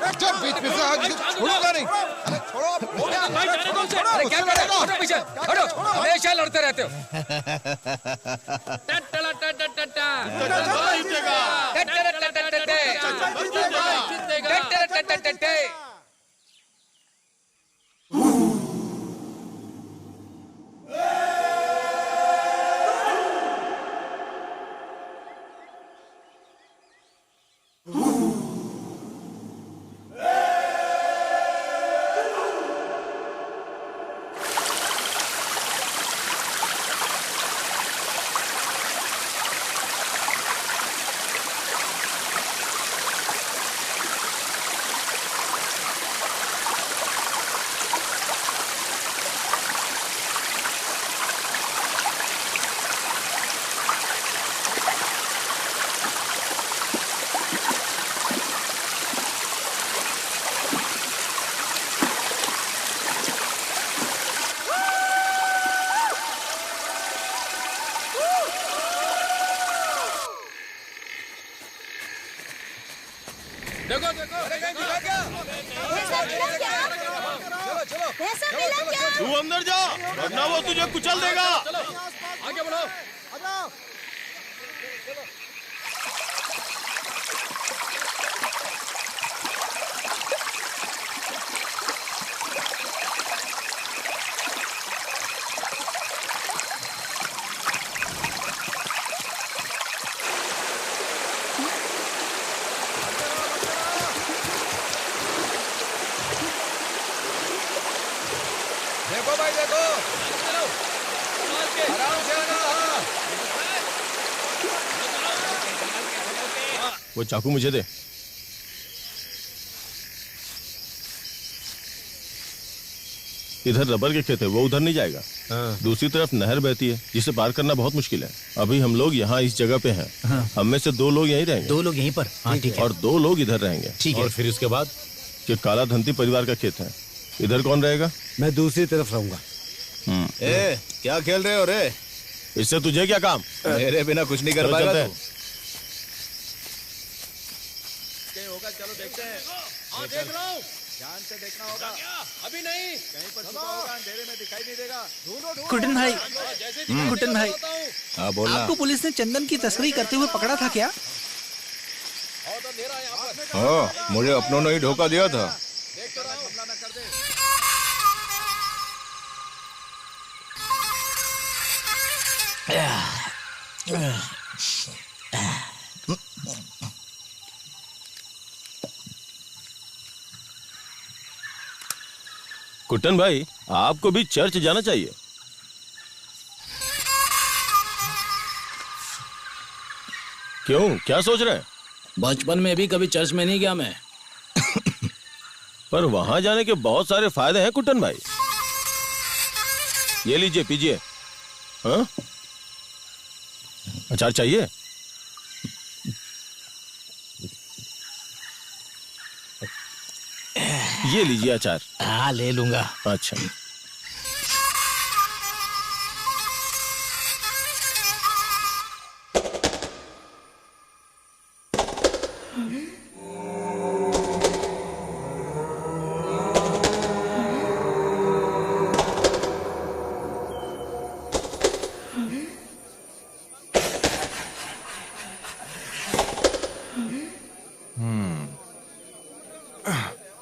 Speaker 8: अच्छा बीच में से छोड़ूंगा नहीं।
Speaker 14: अरे क्या कर रहे हो? हटो पीछे, हटो। हमेशा लड़ते रहते हो।
Speaker 11: टट्टा
Speaker 7: वरना वो तुझे कुचल देगा।
Speaker 3: आगे बढ़ो।
Speaker 14: देखो भाई देखो, आराम से आना।
Speaker 7: वो चाकू मुझे दे। इधर रबर के खेत है, वो उधर नहीं जाएगा। दूसरी तरफ नहर बहती है जिसे पार करना बहुत मुश्किल है। अभी हम लोग यहाँ इस जगह पे हैं। हम में से 2 लोग यहीं रहेंगे।
Speaker 15: 2 लोग यहीं पर? हाँ ठीक है।
Speaker 7: और 2 लोग इधर रहेंगे।
Speaker 15: ठीक है।
Speaker 7: और फिर उसके बाद कि काला धंती परिवार का खेत है, इधर कौन रहेगा?
Speaker 9: मैं दूसरी तरफ रहूंगा।
Speaker 8: ए, क्या खेल रहे हो रे?
Speaker 7: इससे तुझे क्या काम?
Speaker 8: मेरे बिना कुछ नहीं कर पाएगा तू।
Speaker 3: चलो देखते हैं। हाँ देख रहा हूँ। ध्यान से देखना होगा। अभी नहीं। कहीं पर छुपा होगा, अंधेरे में दिखाई नहीं देगा। ढूंढो।
Speaker 15: कुटन भाई, कुटन भाई,
Speaker 8: हाँ बोलना।
Speaker 15: आपको पुलिस ने चंदन की तस्करी करते हुए पकड़ा था क्या?
Speaker 7: हाँ, मुझे अपनों ने ही धोखा दिया था। कुटन भाई, आपको भी चर्च जाना चाहिए। क्यों, क्या सोच रहे हैं?
Speaker 3: बचपन में भी कभी चर्च में नहीं गया मैं।
Speaker 7: पर वहां जाने के बहुत सारे फायदे हैं कुटन भाई। ये लीजिए, पीजिए। हाँ? अचार चाहिए? ये लीजिए अचार।
Speaker 15: हाँ ले लूंगा।
Speaker 7: अच्छा।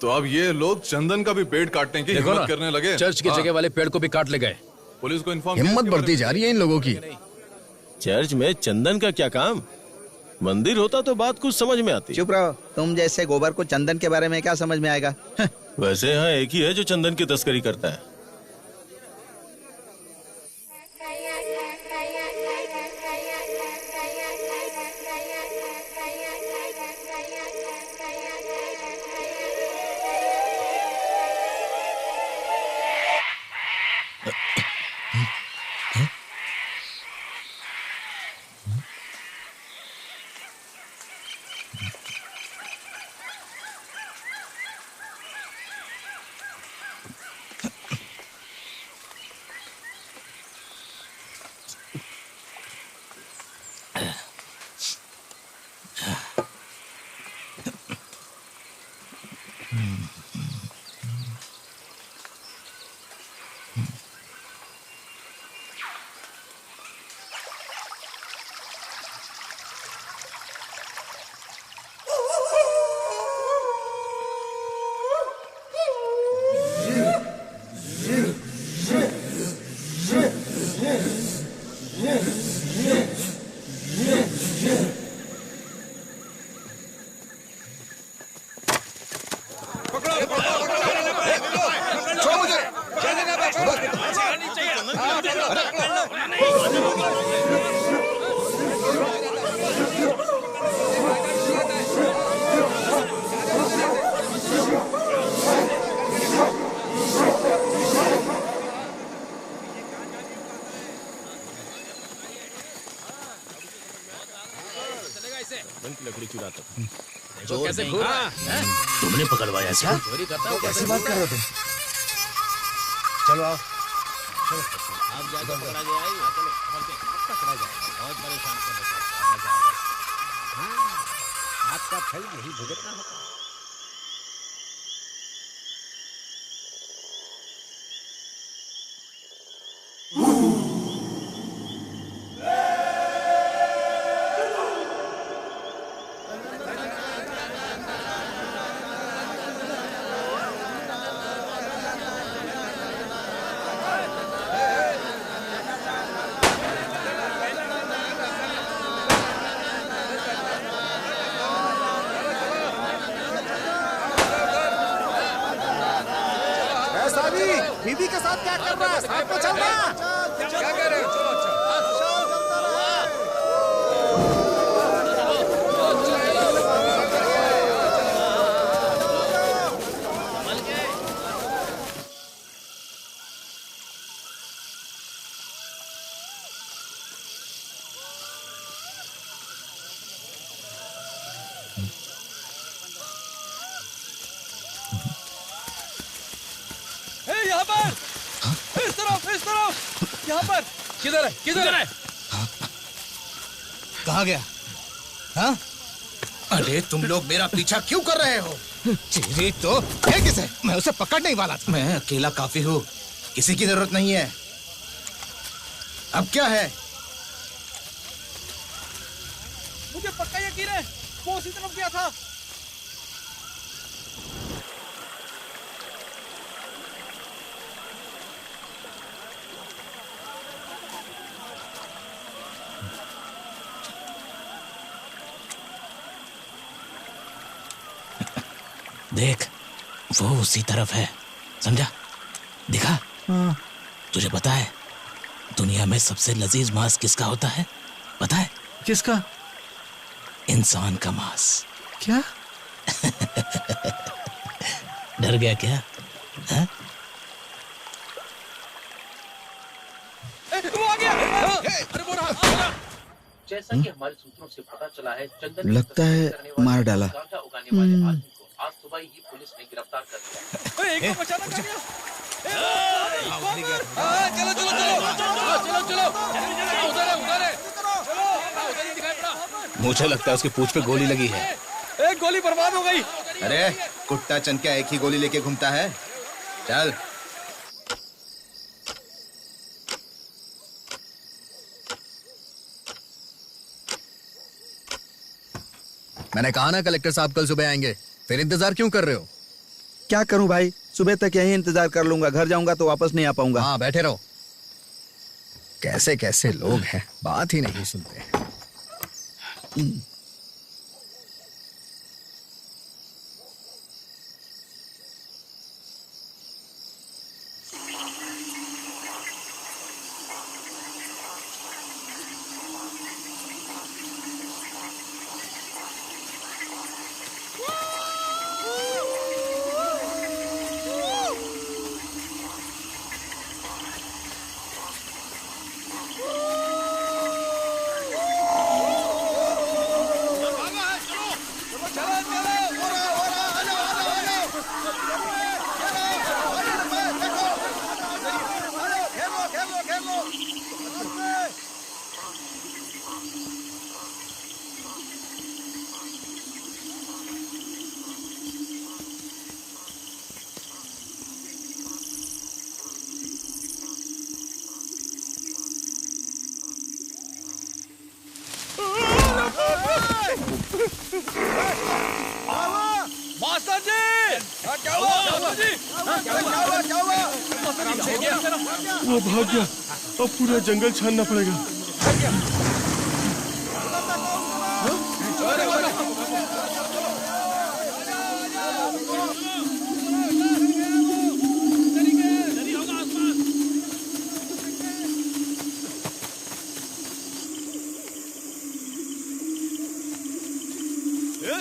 Speaker 5: तो अब ये लोग चंदन का भी पेड़ काटने की हिम्मत करने लगे।
Speaker 3: चर्च की जगह वाले पेड़ को भी काट ले गए।
Speaker 5: पुलिस को इन्फॉर्म।
Speaker 8: हिम्मत बढ़ती जा रही है इन लोगों की।
Speaker 7: चर्च में चंदन का क्या काम? मंदिर होता तो बात कुछ समझ में आती।
Speaker 6: चुप रहो, तुम जैसे गोबर को चंदन के बारे में क्या समझ में आएगा?
Speaker 7: वैसे यहाँ एक ही है जो चंदन की तस्करी करता है। लकड़ी चुराता
Speaker 3: तो कैसे घूर रहा है?
Speaker 15: तुमने पकड़वाया इसको?
Speaker 3: चोरी करता हूँ।
Speaker 9: कैसी बात कर रहे हो तुम? चलो आओ।
Speaker 3: आप जाकर पकड़ा गया है। चलो पकड़ा जाए। बहुत परेशान कर रहे हैं।
Speaker 9: हाँ, आपका फल यही भुगतना होता है। दीदी के साथ क्या कर रहा है? साथ में चल रहा।
Speaker 14: क्या कह रहे हो? चलो अच्छा।
Speaker 15: यहाँ पर इस तरफ यहाँ पर
Speaker 14: किधर है?
Speaker 8: कहाँ गया? हाँ?
Speaker 15: अरे तुम लोग मेरा पीछा क्यों कर रहे हो?
Speaker 8: चीरी तो है किसे? मैं उसे पकड़ने ही वाला था।
Speaker 15: मैं अकेला काफी हूँ, किसी की जरूरत नहीं है। अब क्या है?
Speaker 13: मुझे पक्का यकीन है वो उसी तरफ गया था।
Speaker 15: देख, वो उसी तरफ है, समझा? दिखा? तुझे पता है दुनिया में सबसे लजीज मांस किसका होता है? पता है?
Speaker 8: किसका?
Speaker 15: इंसान का मांस।
Speaker 8: क्या?
Speaker 15: डर गया क्या? हाँ?
Speaker 13: वो आ गया। अरे वो रहा।
Speaker 16: जैसा कि हमारे सूत्रों से पता चला है, चंदन
Speaker 6: लगता है मार डाला।
Speaker 16: आज सुबह ही पुलिस ने गिरफ्तार कर लिया।
Speaker 13: एक को बचाना चाहिए।
Speaker 14: चलो चलो चलो चलो चलो उधर है उधर है। उधर ही दिखाई पड़ा।
Speaker 8: मुझे लगता है उसकी पूंछ पे गोली लगी है।
Speaker 13: एक गोली बर्बाद हो गई।
Speaker 8: अरे कुट्टा चंद क्या एक ही गोली लेके घूमता है? चल।
Speaker 3: मैंने कहा ना कलेक्टर साहब कल सुबह आएंगे, फिर इंतजार क्यों कर रहे हो?
Speaker 6: क्या करूं भाई, सुबह तक यहीं इंतजार कर लूंगा, घर जाऊंगा तो वापस नहीं आ पाऊंगा।
Speaker 3: हाँ बैठे रहो। कैसे कैसे लोग हैं, बात ही नहीं सुनते।
Speaker 13: मास्टर जी, क्या हुआ? मास्टर जी, क्या हुआ?
Speaker 7: वो भाग गया, अब पूरा जंगल छानना पड़ेगा।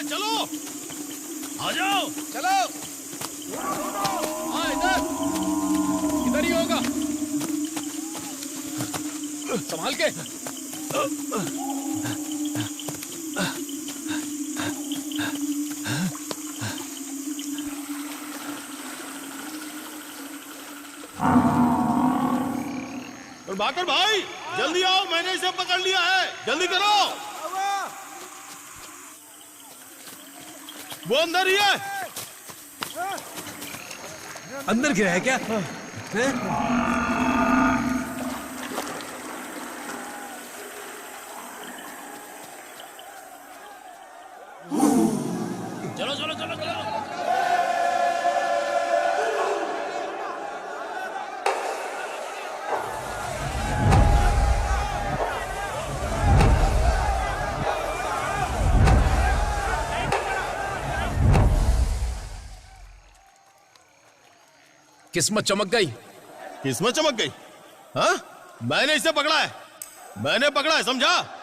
Speaker 13: चलो, आ जाओ, चलो। हाँ इधर ही होगा, संभाल के।
Speaker 7: प्रभाकर भाई जल्दी आओ, मैंने इसे पकड़ लिया है, जल्दी करो। वो अंदर ही है।
Speaker 10: अंदर गिरा है क्या?
Speaker 13: चलो चलो चलो चलो।
Speaker 3: किस्मत चमक गई।
Speaker 7: किस्मत चमक गई। हाँ, मैंने इसे पकड़ा है, मैंने पकड़ा है, समझा?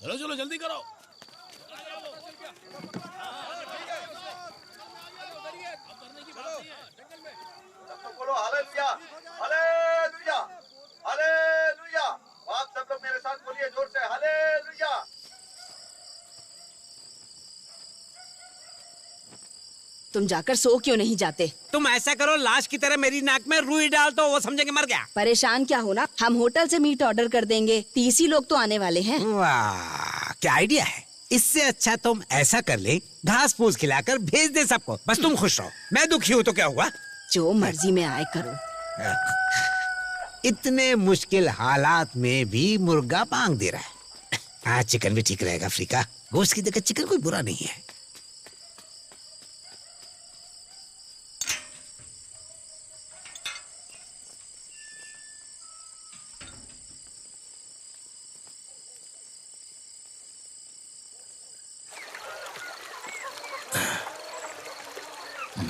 Speaker 7: चलो चलो जल्दी करो।
Speaker 6: बोलो हालेलुया, हालेलुया, हालेलुया। आप सब लोग मेरे साथ बोलिए जोर से, हालेलुया।
Speaker 1: तुम जाकर सो क्यों नहीं जाते?
Speaker 10: तुम ऐसा करो, लाश की तरह मेरी नाक में रुई डाल तो वो समझेंगे मर गया।
Speaker 1: परेशान क्या होना, हम होटल से मीट ऑर्डर कर देंगे, 30 ही लोग तो आने वाले हैं।
Speaker 10: वाह, क्या आइडिया है। इससे अच्छा तुम ऐसा कर ले, घास फूस खिलाकर भेज दे सबको, बस तुम खुश रहो। मैं दुखी हूँ तो क्या हुआ?
Speaker 1: जो मर्जी में आए करो।
Speaker 10: इतने मुश्किल हालात में भी मुर्गा पांग दे रहा है। हाँ, चिकन भी ठीक रहेगा। अफ्रीका गोश्त की जगह चिकन कोई बुरा नहीं है।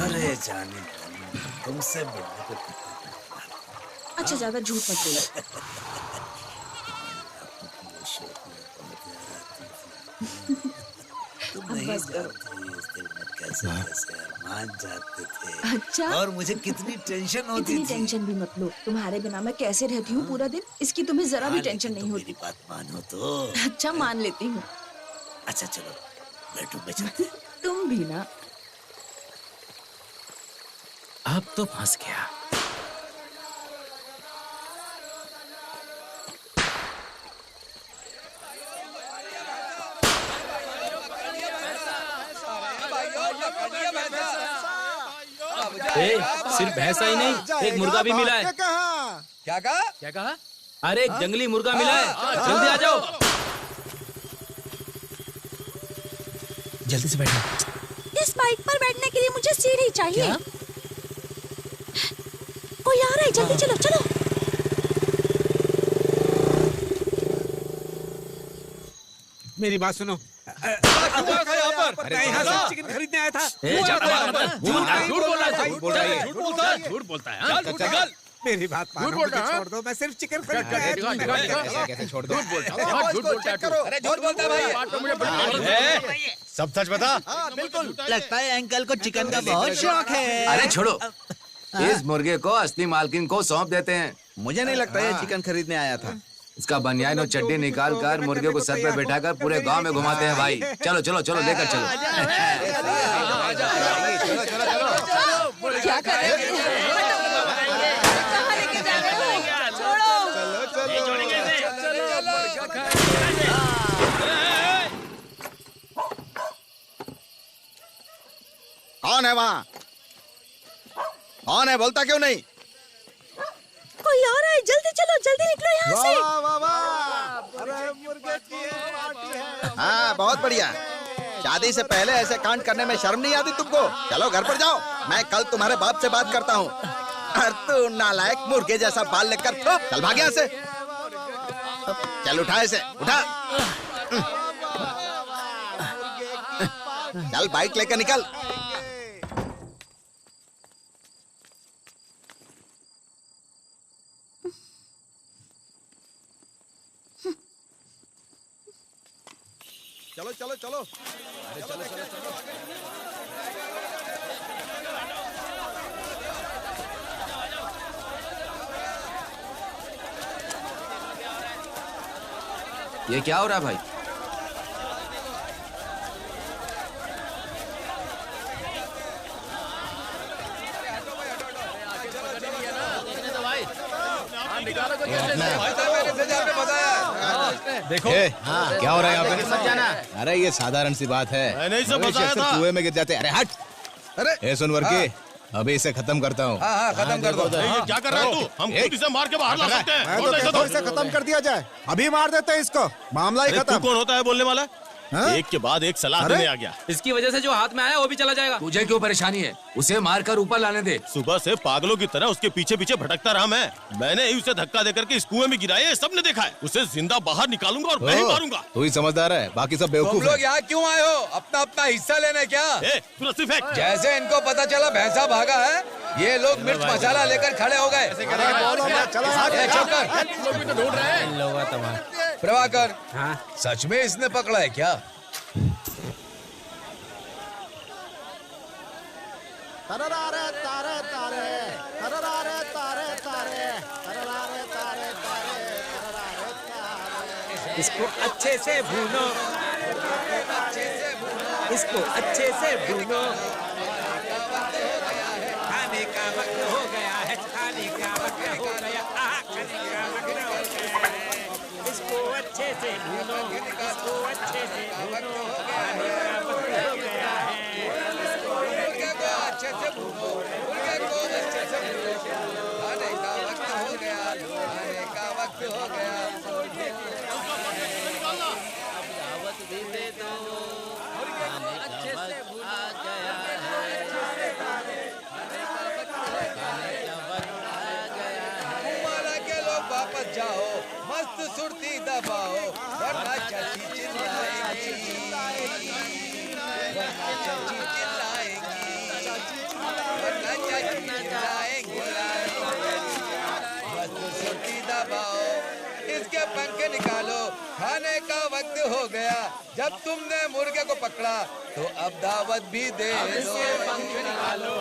Speaker 15: अरे जाने तुमसे मिलने को
Speaker 1: अच्छा, ज्यादा झूठ मत बोलो।
Speaker 15: तुम नहीं जानती इस दिल में कैसे कैसे अरमान जाते थे।
Speaker 1: अच्छा,
Speaker 15: और मुझे कितनी टेंशन होती
Speaker 1: इतनी
Speaker 15: थी।
Speaker 1: टेंशन भी मत लो, तुम्हारे बिना मैं कैसे रहती हूँ पूरा दिन, इसकी तुम्हें जरा भी टेंशन नहीं होती।
Speaker 15: मेरी बात मानो तो।
Speaker 1: अच्छा, मान लेती हूँ।
Speaker 15: अच्छा चलो बेडरूम में चलते हैं।
Speaker 1: तुम भी ना।
Speaker 15: अब तो फंस गया।
Speaker 11: सिर्फ भैंसा ही नहीं, एक मुर्गा भी मिला है।
Speaker 14: क्या कहा?
Speaker 11: क्या कहा? अरे एक जंगली मुर्गा मिला है, जल्दी आ जाओ।
Speaker 15: जल्दी से बैठो।
Speaker 12: इस बाइक पर बैठने के लिए मुझे सीढ़ी चाहिए। कोई आ रहा है, जल्दी चलो चलो।
Speaker 10: मेरी बात सुनो।
Speaker 14: अरे
Speaker 10: यहाँ से चिकन खरीदने आया था।
Speaker 11: झूठ बोलता है।
Speaker 10: मेरी बात मानो, मुझे छोड़ दो, मैं सिर्फ चिकन खरीदने आया था।
Speaker 6: कैसे छोड़ दो?
Speaker 14: अरे झूठ बोलता है भाई।
Speaker 8: सब सच बता।
Speaker 6: बिल्कुल।
Speaker 15: लगता है अंकल को चिकन का बहुत शौक है।
Speaker 2: अरे छोड़ो, इस मुर्गे को असली मालकिन को सौंप देते हैं।
Speaker 6: मुझे नहीं लगता ये चिकन खरीदने आया था।
Speaker 2: इसका बनियान और चड्डी निकाल कर मुर्गे को सर पे बैठाकर पूरे गांव में घुमाते हैं भाई। चलो चलो चलो लेकर चलो।
Speaker 1: क्या कर रहे हो? कहाँ लेके जा रहे हो? छोड़ो।
Speaker 6: कौन है वहाँ? कौन है? बोलता क्यों नहीं?
Speaker 12: कोई आ रहा है, जल्दी चलो, जल्दी निकलो यहाँ से।
Speaker 9: वाह वाह वाह, अरे मुर्गे की पार्टी है।
Speaker 6: हाँ, बहुत बढ़िया। शादी से पहले ऐसे कांड करने में शर्म नहीं आती तुमको? चलो घर पर जाओ, मैं कल तुम्हारे बाप से बात करता हूँ। और तू नालायक मुर्गे जैसा बाल लेकर चल भाग यहाँ से। चल उठा इसे, उठा। चल बाइक लेकर निकल। चलो चलो चलो। अरे चलो चलो चलो।
Speaker 16: ये क्या हो रहा है भाई?
Speaker 8: देखो क्या हो रहा है यहाँ पे?
Speaker 6: मत जाना।
Speaker 8: अरे ये साधारण सी बात है।
Speaker 7: मैंने इसे
Speaker 8: मवेशी
Speaker 7: बताया
Speaker 8: अक्सर
Speaker 7: था।
Speaker 8: कुएं में गिर जाते हैं। अरे हट।
Speaker 6: अरे
Speaker 8: ए सुन वर्की, अभी इसे खत्म करता हूँ।
Speaker 6: हाँ खत्म कर दो।
Speaker 7: ये क्या कर रहा है तू? हम खुद इसे मार के बाहर ला सकते हैं।
Speaker 9: मैं तो कहता हूँ इसे खत्म कर दिया जाए। अभी मार देते हैं इसको, मामला ही
Speaker 7: अरे तू
Speaker 9: खत्म।
Speaker 7: कौन होता है बोलने वाला? एक के बाद एक सलाह देने आ गया।
Speaker 14: इसकी वजह से जो हाथ में आया वो भी चला जाएगा।
Speaker 16: तुझे क्यों परेशानी है? उसे मारकर ऊपर लाने दे।
Speaker 7: सुबह से पागलों की तरह उसके पीछे पीछे भटकता रहा मैंने ही उसे धक्का देकर के इस कुएं में गिराया, सबने देखा है। उसे जिंदा बाहर निकालूंगा और मैं ही मारूंगा।
Speaker 8: तू ही समझदार है, बाकी सब
Speaker 14: तुम
Speaker 8: बेवकूफ
Speaker 14: लोग
Speaker 8: हैं।
Speaker 14: यहाँ क्यों आए हो? अपना अपना हिस्सा लेने क्या?
Speaker 7: तू रस्सी फेंक।
Speaker 14: जैसे इनको पता चला भैंसा भागा है, ये लोग मिर्च मसाला लेकर खड़े हो गए। प्रभाकर, सच में इसने पकड़ा है क्या?
Speaker 9: तररारे तारे तारे, तररारे तारे तारे, तररारे तारे तारे, तररारे तारे।
Speaker 10: इसको अच्छे से भूनो, इसको अच्छे से भूनो। खाने का वक्त हो गया है, खाने का वक्त हो गया, खाने का वक्त हो गया है। इसको अच्छे से भूनो, इसको अच्छे से भूनो, खाने का वक्त हो गया है। मुर्गे को अच्छे से भूनो, मुर्गे को अच्छे से भूनो, खाने का वक्त हो गया, खाने का वक्त हो गया। वापस जाओ, मस्त सुरती दबाओ, वरना चाची चिल्लाएगी, वरना चाची चिल्लाएगी, वरना चाची चिल्लाएगी। मस्त सुरती दबाओ, इसके पंख निकालो, खाने का वक्त हो गया। जब तुमने मुर्गे को पकड़ा तो अब दावत भी दे दो। पंख निकालो,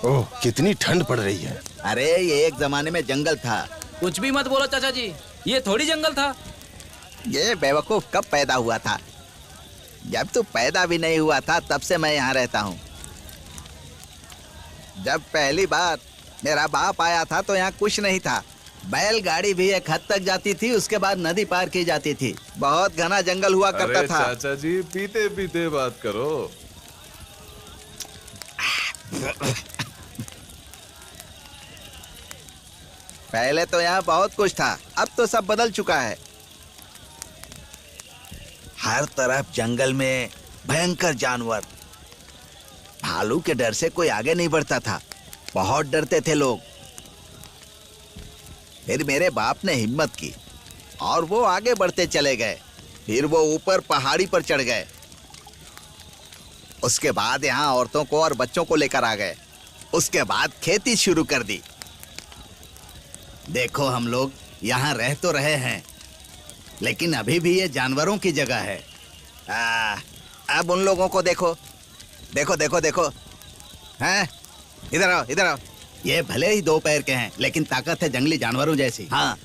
Speaker 8: ओह कितनी ठंड पड़ रही है।
Speaker 6: अरे ये एक जमाने में जंगल था।
Speaker 14: कुछ भी मत बोलो चाचा जी, ये थोड़ी जंगल था।
Speaker 6: ये बेवकूफ कब पैदा हुआ था? जब तू पैदा भी नहीं हुआ था तब से मैं यहाँ रहता हूँ। जब पहली बार मेरा बाप आया था तो यहाँ कुछ नहीं था। बैलगाड़ी भी एक हद तक जाती थी, उसके बाद नदी पार की जाती थी। बहुत घना जंगल हुआ करता
Speaker 5: अरे
Speaker 6: था।
Speaker 5: चाचा जी पीते पीते बात करो।
Speaker 6: पहले तो यहाँ बहुत कुछ था, अब तो सब बदल चुका है। हर तरफ जंगल में भयंकर जानवर। भालू के डर से कोई आगे नहीं बढ़ता था, बहुत डरते थे लोग। फिर मेरे बाप ने हिम्मत की और वो आगे बढ़ते चले गए। फिर वो ऊपर पहाड़ी पर चढ़ गए। उसके बाद यहाँ औरतों को और बच्चों को लेकर आ गए। उसके बाद खेती शुरू कर दी। देखो हम लोग यहाँ रह तो रहे हैं, लेकिन अभी भी ये जानवरों की जगह है। अब उन लोगों को देखो, देखो देखो देखो, हैं? इधर आओ, इधर आओ। ये भले ही दो पैर के हैं, लेकिन ताकत है जंगली जानवरों जैसी। हाँ,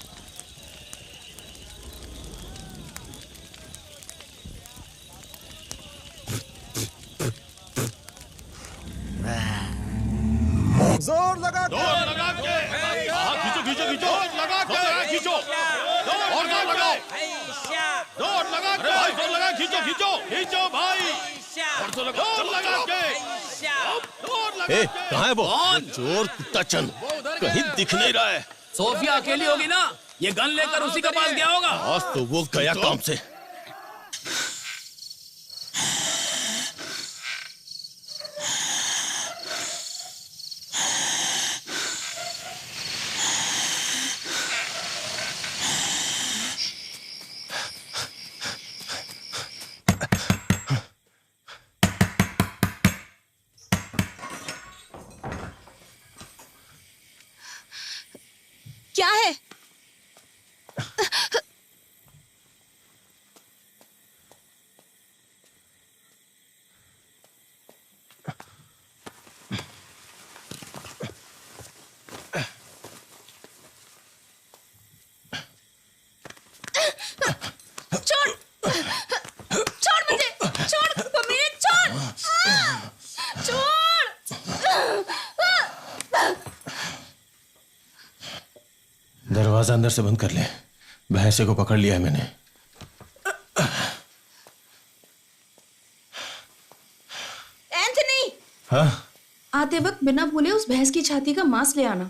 Speaker 9: जोर लगा के,
Speaker 7: खींचो खींचो खींचो, लगा के खींचो, और जोर लगाओ, जोर लगा के, भाई जोर लगा, खींचो खींचो खींचो भाई, और जोर लगा के, ए कहाँ है वो? चोर कुत्ता चंद कहीं दिख नहीं रहा है।
Speaker 14: सोफिया अकेली होगी ना, ये गन लेकर उसी के पास गया होगा।
Speaker 7: आज तो वो गया काम से।
Speaker 1: क्या है?
Speaker 7: दरवाजा अंदर से बंद कर ले। भैंसे को पकड़ लिया है मैंने।
Speaker 1: एंथनी,
Speaker 7: हाँ?
Speaker 1: आते वक्त बिना भूले उस भैंस की छाती का मांस ले आना।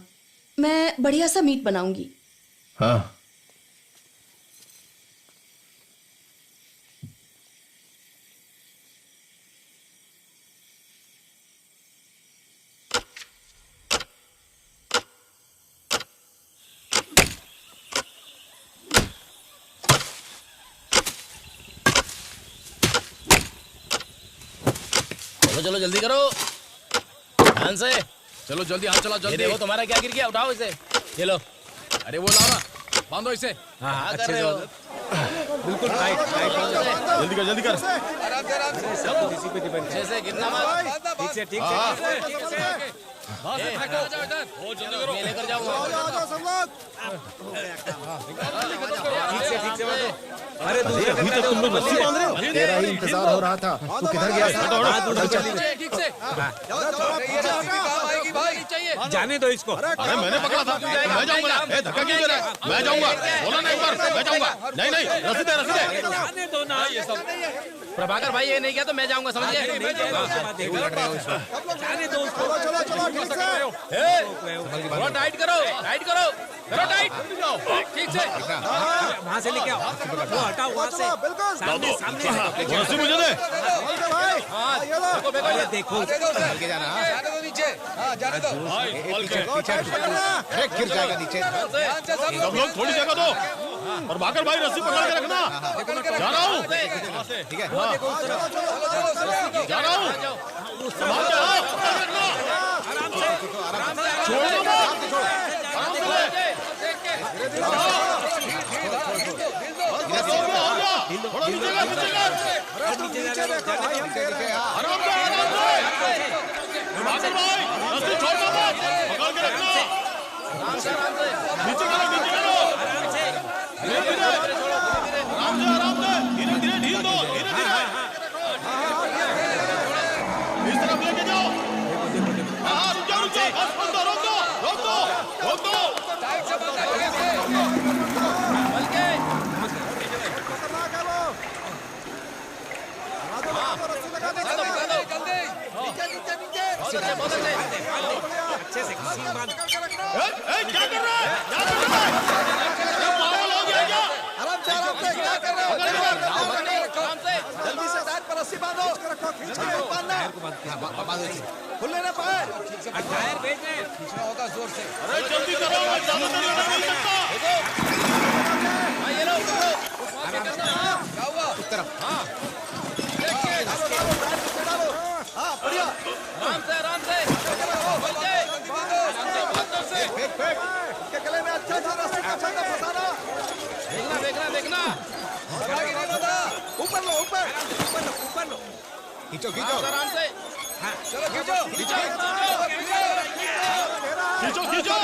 Speaker 1: मैं बढ़िया सा मीट बनाऊंगी।
Speaker 7: हाँ।
Speaker 15: चलो चलो जल्दी करो, ध्यान से
Speaker 3: चलो जल्दी, हाथ चलाओ
Speaker 15: ये
Speaker 3: जल्दी।
Speaker 15: देखो तुम्हारा क्या गिर गया, उठाओ इसे। ये लो।
Speaker 3: अरे वो लाओ ना, बांधो इसे।
Speaker 15: हाँ, अच्छे से
Speaker 3: बिल्कुल टाइट टाइट। जल्दी कर जल्दी कर।
Speaker 15: अच्छे से गिरना मत।
Speaker 10: ठीक से ठीक
Speaker 3: हाँ।
Speaker 10: से ठीक से।
Speaker 15: ये लेकर जाऊंगा।
Speaker 10: ठीक से बांधो।
Speaker 9: अरे अभी तक तुम लोग रस्सी बांध रहे हो? तेरा ही इंतजार हो रहा था। तू किधर गया था?
Speaker 3: ठीक से।
Speaker 10: जाने दो इसको।
Speaker 7: अरे मैंने पकड़ा था, मैं जाऊंगा ना। ए, धक्का क्यों दे रहा है? मैं जाऊंगा, बोला ना एक बार, मैं जाऊंगा। नहीं नहीं, रस्सी दे रस्सी दे।
Speaker 10: जाने दो ना ये सब।
Speaker 15: प्रभाकर भाई ये नहीं किया तो मैं जाऊंगा, समझ गए?
Speaker 10: जाने दो उसको।
Speaker 9: चलो चलो ठीक से।
Speaker 15: थोड़ा टाइट करो, टाइट करो, करो टाइट। ठीक से।
Speaker 10: वहाँ से लेके आओ। वो हटाओ वहाँ से।
Speaker 9: बिल्कुल।
Speaker 10: सामने सामने।
Speaker 7: वो रस्सी मुझे दे।
Speaker 9: भाई
Speaker 10: अरे देखो।
Speaker 6: जाने दो नीचे। हाँ जाने दो।
Speaker 8: अरे गिर जाएगा नीचे।
Speaker 7: सब लोग थोड़ी जगह दो। और भाकर भाई रस्सी पकड़ के रखना। जा रहा हूँ।
Speaker 8: ठीक है।
Speaker 7: जा रहा हूँ। संभाल के आओ, पकड़ के रखना। छोड़ो मत। आराम से ले। थोड़ा नीचे कर, नीचे कर। आराम से। भाकर भाई रस्सी छोड़ना मत, पकड़ के रखना। नीचे करो, नीचे करो। धीरे धीरे, आराम से, धीरे धीरे ढील दो, धीरे धीरे। इस तरफ लेके जाओ। हाँ, रुक जाओ, बस रोक दो, रोक दो, रोक दो, रोक दो।
Speaker 10: अच्छे से सीन बांध।
Speaker 7: क्या कर रहा है? क्या कर रहा है? पागल हो गया क्या?
Speaker 6: आराम से क्या कर रहे हो? जल्दी से टायर पर रस्सी बांधो। खुले ना पैर।
Speaker 10: टायर भेज दे।
Speaker 6: खींचना होगा जोर से।
Speaker 7: अरे जल्दी करो, मैं ज्यादा देर लगा नहीं सकता।
Speaker 15: ये लो,
Speaker 6: क्या हुआ?
Speaker 8: उस तरफ।
Speaker 6: हाँ बढ़िया।
Speaker 15: आराम से, आराम से।
Speaker 6: फेंक फेंक। इसके गले में अच्छा सा रस्सी का छंदा फंसाना।
Speaker 15: देखना, देखना, देखना।
Speaker 6: ऊपर लो, ऊपर
Speaker 10: ऊपर लो।
Speaker 8: खींचो खींचो।
Speaker 15: आराम से।
Speaker 6: चलो खींचो खींचो
Speaker 7: खींचो, खींचो।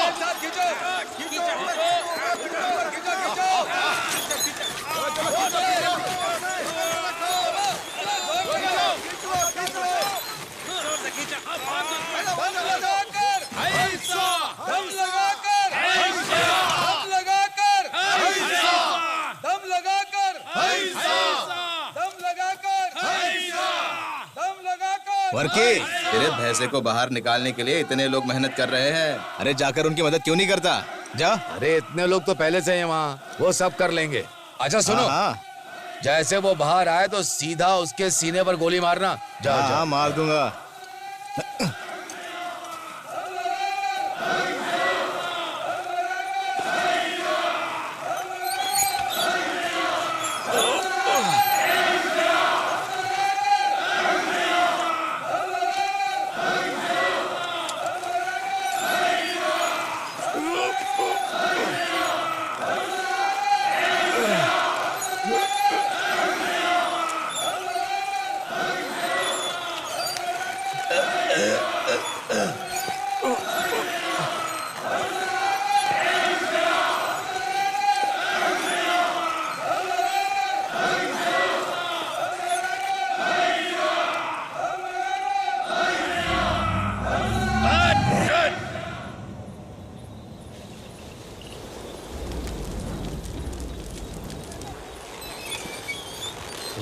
Speaker 8: वर्की, तेरे भैंसे को बाहर निकालने के लिए इतने लोग मेहनत कर रहे हैं। अरे जाकर उनकी मदद क्यों नहीं करता? जा।
Speaker 14: अरे इतने लोग तो पहले से हैं वहाँ, वो सब कर लेंगे। अच्छा सुनो, जैसे वो बाहर आए तो सीधा उसके सीने पर गोली मारना। जा जा।
Speaker 8: मार दूंगा।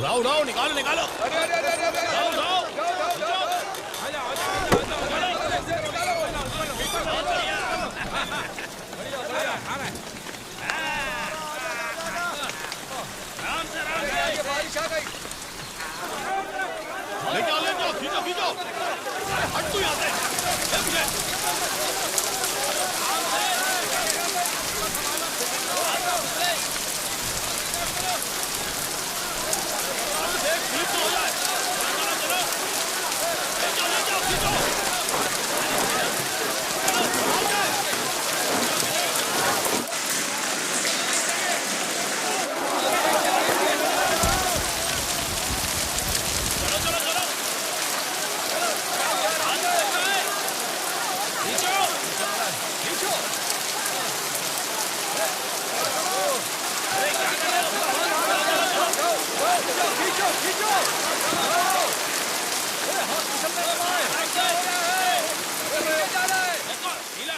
Speaker 7: उठाओ उठाओ, निकालो निकालो। उठाओ, उठाओ।
Speaker 14: बारिश आ गई।
Speaker 7: ले जाओ, खींचो खींचो। हट तू यहाँ से। ले मुझे। स्लिप तो हो जाए। चलो चलो। ले जाओ खींचो।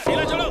Speaker 7: ढीला चलो।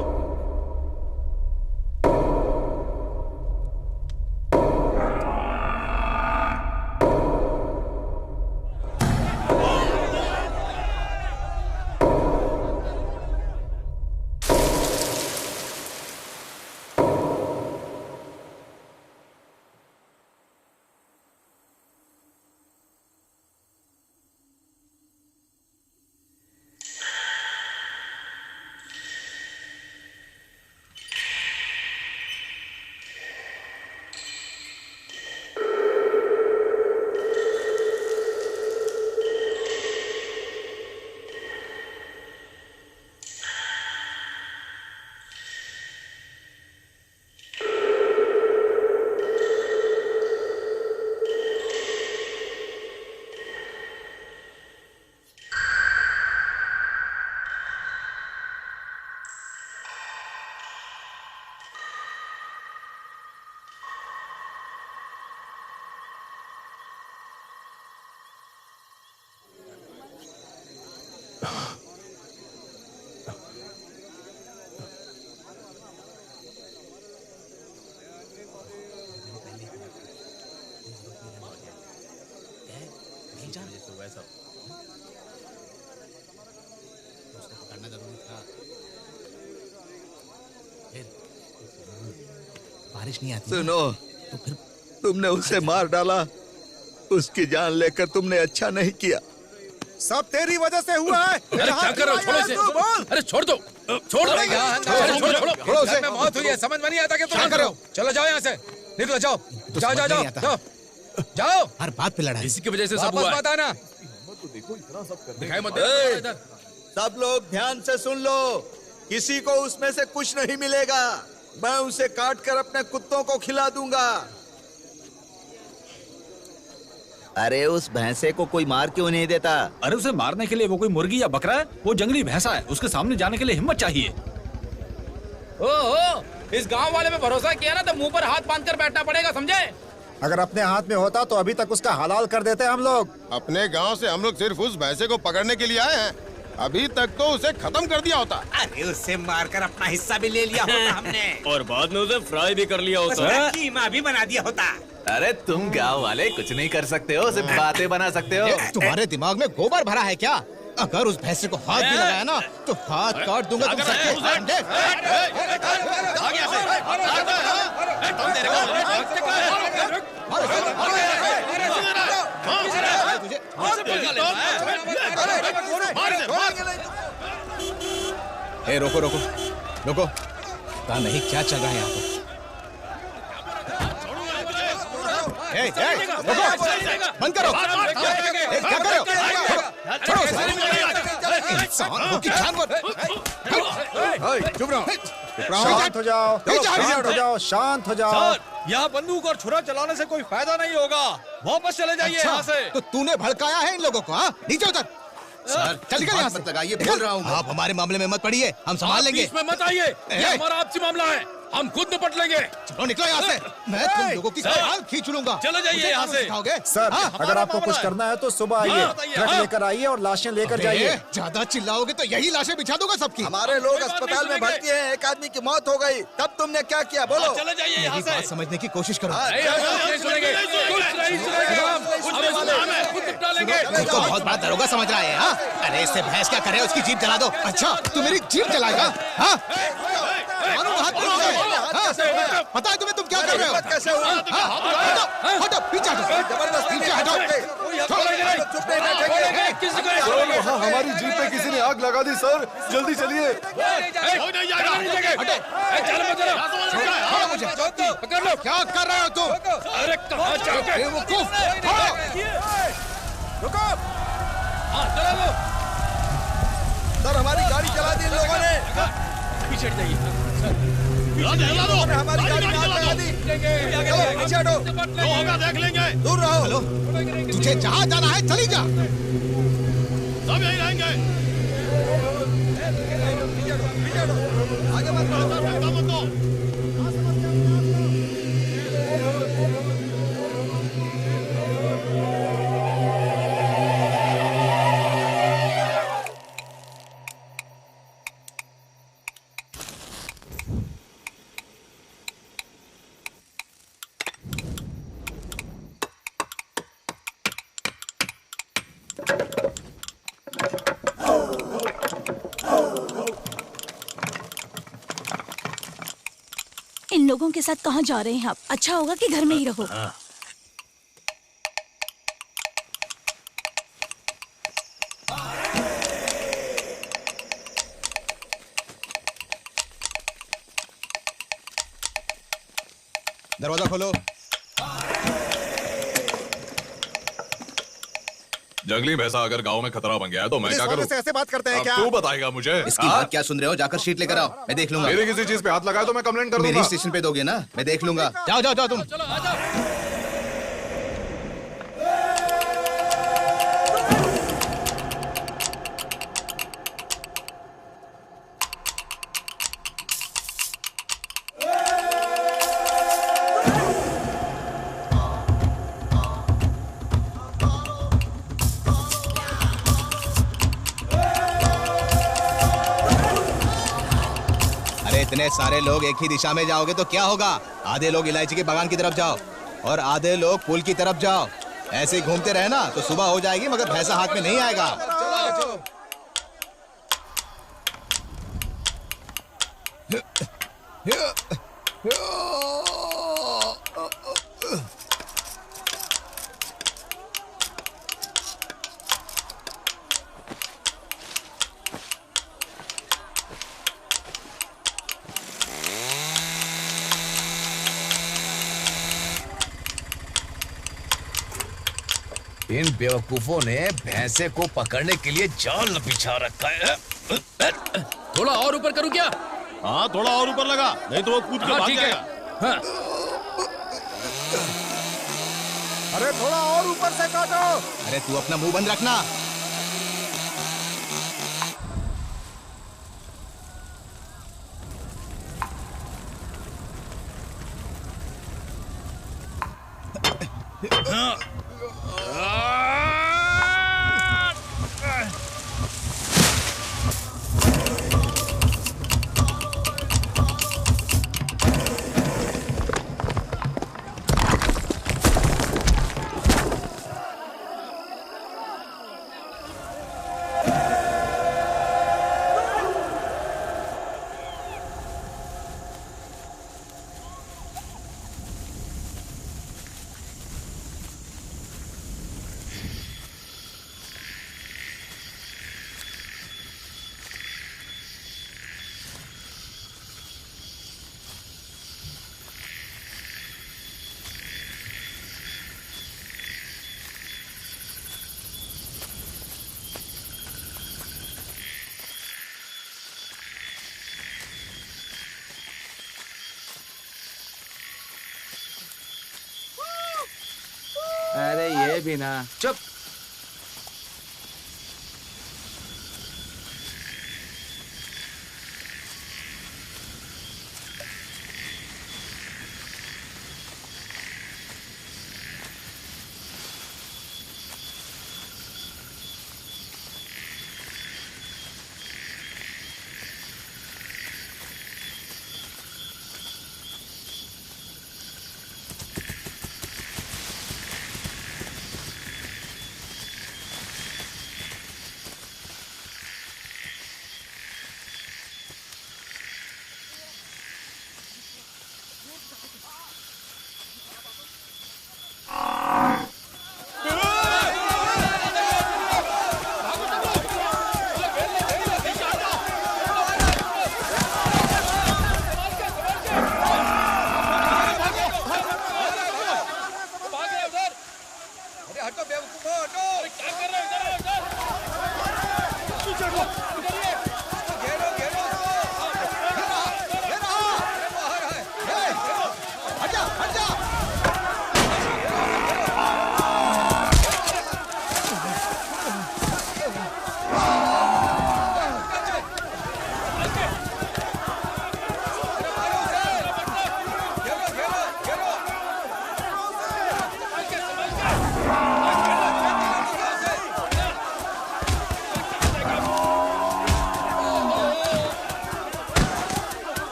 Speaker 8: बारिश नहीं आती।
Speaker 6: सुनो, तो फिर तुमने उसे मार डाला, उसकी जान लेकर तुमने अच्छा नहीं किया।
Speaker 9: सब तेरी वजह से हुआ है।
Speaker 3: अरे क्या कर रहे हो? छोड़ो इसे। अरे छोड़ दो, छोड़ दो।
Speaker 14: छोड़ो उसे। में मौत हुई है, समझ में नहीं आता कि तुम कर रहे हो। चलो जाओ यहाँ से, निकलो जाओ। जाओ जाओ जाओ जाओ जाओ।
Speaker 8: हर बात पे लड़ाई।
Speaker 3: इसी की वजह से सब हुआ है।
Speaker 14: मत आना।
Speaker 3: दिखाई मत दे।
Speaker 6: सब लोग ध्यान से सुन लो, किसी को उसमें से कुछ नहीं मिलेगा। मैं उसे काट कर अपने कुत्तों को खिला दूंगा। अरे उस भैंसे को कोई मार क्यों नहीं देता?
Speaker 13: अरे उसे मारने के लिए वो कोई मुर्गी या बकरा है? वो जंगली भैंसा है, उसके सामने जाने के लिए हिम्मत चाहिए।
Speaker 11: ओहो, इस गांव वाले पे भरोसा किया ना तो मुंह पर हाथ बांधकर बैठना पड़ेगा, समझे?
Speaker 9: अगर अपने हाथ में होता तो अभी तक उसका हलाल कर देते हम लोग।
Speaker 17: अपने गांव से हम लोग सिर्फ उस भैंसे को पकड़ने के लिए आए हैं, अभी तक तो उसे खत्म कर दिया होता।
Speaker 10: अरे उसे मारकर अपना हिस्सा भी ले लिया होता हमने।
Speaker 7: और बाद में उसे फ्राई भी कर लिया होता।
Speaker 10: कीमा भी बना दिया होता।
Speaker 18: अरे तुम गांव वाले कुछ नहीं कर सकते हो, सिर्फ बातें बना सकते हो।
Speaker 8: तुम्हारे दिमाग में गोबर भरा है क्या? अगर उस भैंसे को हाथ भी लगाया ना तो हाथ काट दूंगा तुम सबके। ए रोको रोको रोको, पता नहीं क्या चल रहा है यहाँ पर। रोको, बंद करो। क्या कर रहे हो? छोड़ो उसे।
Speaker 9: चुप रहो, शांत हो जाओ, शांत हो जाओ, शांत हो जाओ।
Speaker 13: यहाँ बंदूक और छुरा चलाने से कोई फायदा नहीं होगा, वापस चले जाइए यहाँ से।
Speaker 8: तो तूने भड़काया है इन लोगों को? हाँ, नीचे उतर।
Speaker 18: सर,
Speaker 8: चल निकल यहाँ से।
Speaker 18: लगाइए, बोल रहा हूँ।
Speaker 8: आप हमारे मामले में मत पड़िए, हम संभाल लेंगे।
Speaker 7: इसमें मत आइए, ये हमारा आपसी मामला है।
Speaker 14: हम खुद निपट लेंगे।
Speaker 8: चलो निकलो यहाँ से, मैं तुम लोगों की कमाल खींच लूंगा।
Speaker 14: चले जाइए यहाँ से।
Speaker 9: सर, अगर आपको कुछ करना है तो सुबह आइए, ट्रक लेकर आइए और लाशें लेकर जाइए।
Speaker 8: ज्यादा चिल्लाओगे तो यही लाशें बिछा दूंगा सबकी।
Speaker 6: हमारे लोग अस्पताल में भर्ती हैं, एक आदमी की मौत हो गई, तब तुमने क्या किया बोलो?
Speaker 14: चले जाइए यहाँ से।
Speaker 8: बात समझने की कोशिश करो। तो बहुत बड़ा दरोगा समझ रहा है। हाँ, अरे इससे भैंस क्या करे, उसकी जीप जला दो। अच्छा, तू मेरी जीप जलाएगा? हाँ, पता है तुम्हें तुम क्या कर रहे हो? हटो, पीछे हटो, पीछे हटो।
Speaker 5: वहाँ हमारी जीप पे किसी ने आग लगा दी सर, जल्दी चलिए।
Speaker 8: पकड़ लो। क्या कर रहे हो तुम?
Speaker 14: अरे कहाँ जाओगे?
Speaker 6: रुको। चला लो। सर, हमारी गाड़ी चला दी इन लोगों ने।
Speaker 14: पीछे हट जाइए।
Speaker 6: हमारी गाड़ी चला दी। चलो पीछे हटो।
Speaker 7: जो होगा देख लेंगे।
Speaker 6: दूर रहो।
Speaker 8: हेलो, तुझे जहाँ जाना है चली जा।
Speaker 7: सब यहीं रहेंगे।
Speaker 6: आगे मत बढ़ो।
Speaker 12: इन लोगों के साथ कहाँ जा रहे हैं आप? अच्छा होगा कि घर में ही रहो।
Speaker 8: दरवाजा खोलो।
Speaker 5: जंगली भैंसा अगर गांव में खतरा बन गया है तो मैं क्या करूं?
Speaker 9: ऐसे बात करते हैं
Speaker 5: अब
Speaker 9: क्या?
Speaker 5: तू बताएगा मुझे।
Speaker 8: इसकी बात क्या सुन रहे हो? जाकर शीट लेकर आओ, मैं देख लूंगा।
Speaker 5: मेरी किसी चीज पे हाथ लगाए तो मैं कंप्लेंट कर दूंगा।
Speaker 8: मेरी स्टेशन पे दोगे ना, मैं देख लूंगा। जाओ जाओ जाओ तुम। इतने सारे लोग एक ही दिशा में जाओगे तो क्या होगा? आधे लोग इलायची के बागान की तरफ जाओ और आधे लोग पुल की तरफ जाओ। ऐसे ही घूमते रहना तो सुबह हो जाएगी, मगर भैंसा हाथ में नहीं आएगा।
Speaker 14: इन बेवकूफों ने भैंसे को पकड़ने के लिए जाल बिछा रखा है।
Speaker 3: थोड़ा और ऊपर करूं क्या?
Speaker 7: हाँ, थोड़ा और ऊपर लगा, नहीं तो वो कूद के भाग जाएगा।
Speaker 3: हाँ।
Speaker 9: अरे थोड़ा और ऊपर से काटो।
Speaker 8: अरे तू अपना मुंह बंद रखना।
Speaker 2: अरे ये भी ना, चुप।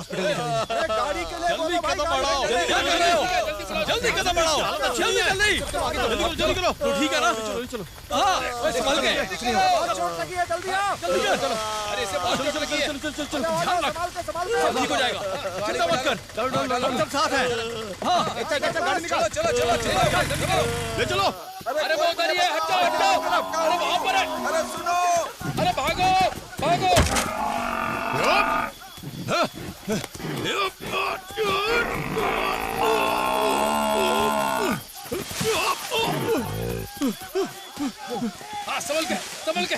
Speaker 8: हॉस्पिटल ले जाएंगे।
Speaker 9: गाड़ी के लिए
Speaker 7: जल्दी कदम बढ़ाओ। क्या कर रहे हो? जल्दी कदम बढ़ाओ। जल्दी जल्दी करो। तो ठीक है ना? चलो। हाँ, संभल के।
Speaker 9: चोट लगी है, जल्दी आओ।
Speaker 7: चलो। अरे इसे बहुत चोट लगी है। चल। ध्यान रख। सब ठीक हो जाएगा। चिंता मत कर। डॉक्टर साथ है। हाँ,
Speaker 9: गाड़ी निकाल।
Speaker 7: चलो। ले चलो। अरे वो उधर ही है। हटाओ। अरे वहाँ पर है।
Speaker 6: अरे सुनो।
Speaker 7: अरे भागो। हाँ, संभल के।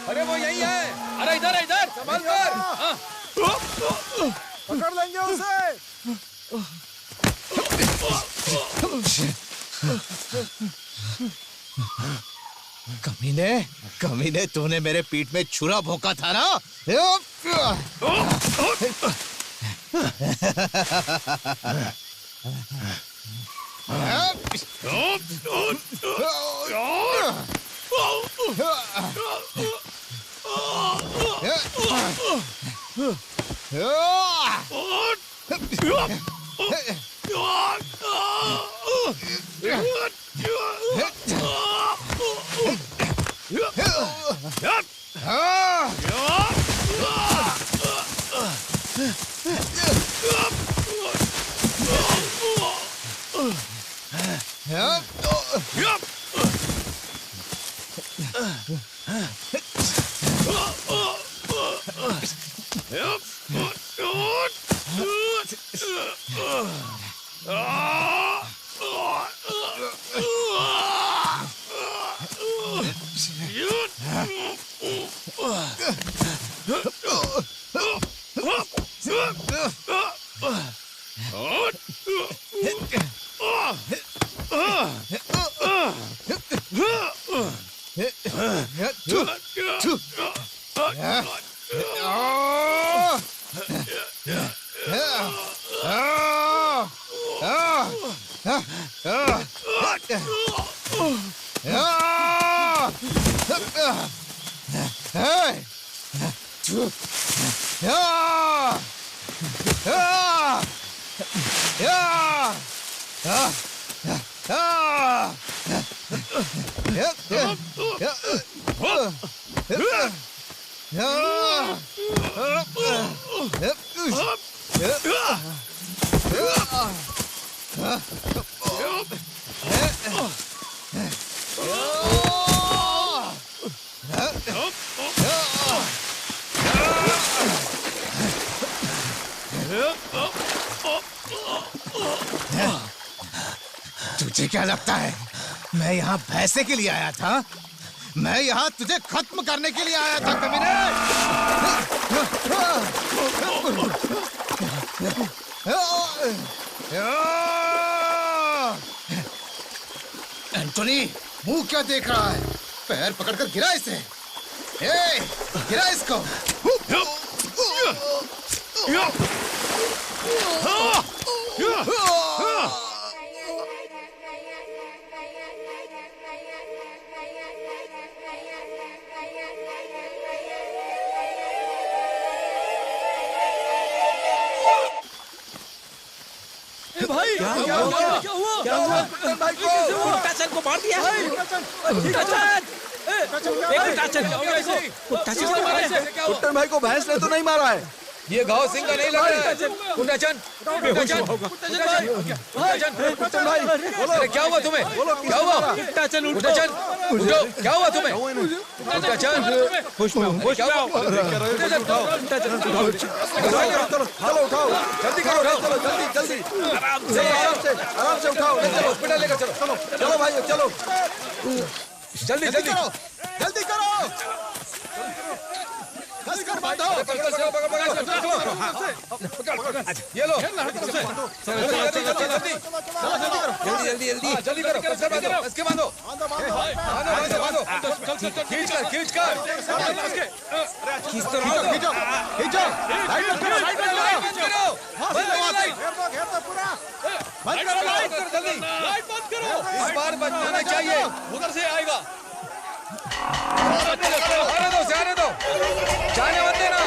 Speaker 14: अरे वो यही है।
Speaker 7: अरे इधर
Speaker 14: संभल कर।
Speaker 7: हाँ।
Speaker 9: पकड़ लेंगे उसे।
Speaker 8: कमीने तूने मेरे पीठ में छुरा भोंका था ना? तुझे क्या लगता है मैं यहाँ भैंसे के लिए आया था? मैं यहाँ तुझे खत्म करने के लिए आया था कमीने। एंटोनी, मुंह क्या देख रहा है? पैर पकड़कर गिरा इसे। गिरा इसको।
Speaker 7: भाई क्या हुआ?
Speaker 14: भाई को मार दिया।
Speaker 6: कुट्टन भाई को भैंस ने तो नहीं मारा है।
Speaker 14: ये घाव सिंह का नहीं लग रहा है। कुट्टाचन
Speaker 6: भाई,
Speaker 14: अरे क्या हुआ तुम्हें? क्या हुआ? कुट्टाचन उठो। क्या हुआ तुम्हें? कुट्टाचन
Speaker 6: चलो उठाओ, जल्दी करो, जल्दी आराम से उठाओ,
Speaker 14: हॉस्पिटल लेकर चलो।
Speaker 6: चलो भाई चलो,
Speaker 14: जल्दी करो। ये लो जल्दी करो, इसके बांधो। खींच कर इस बार बचना चाहिए।
Speaker 7: उधर से आएगा।
Speaker 14: आने दो, जाने मत देना।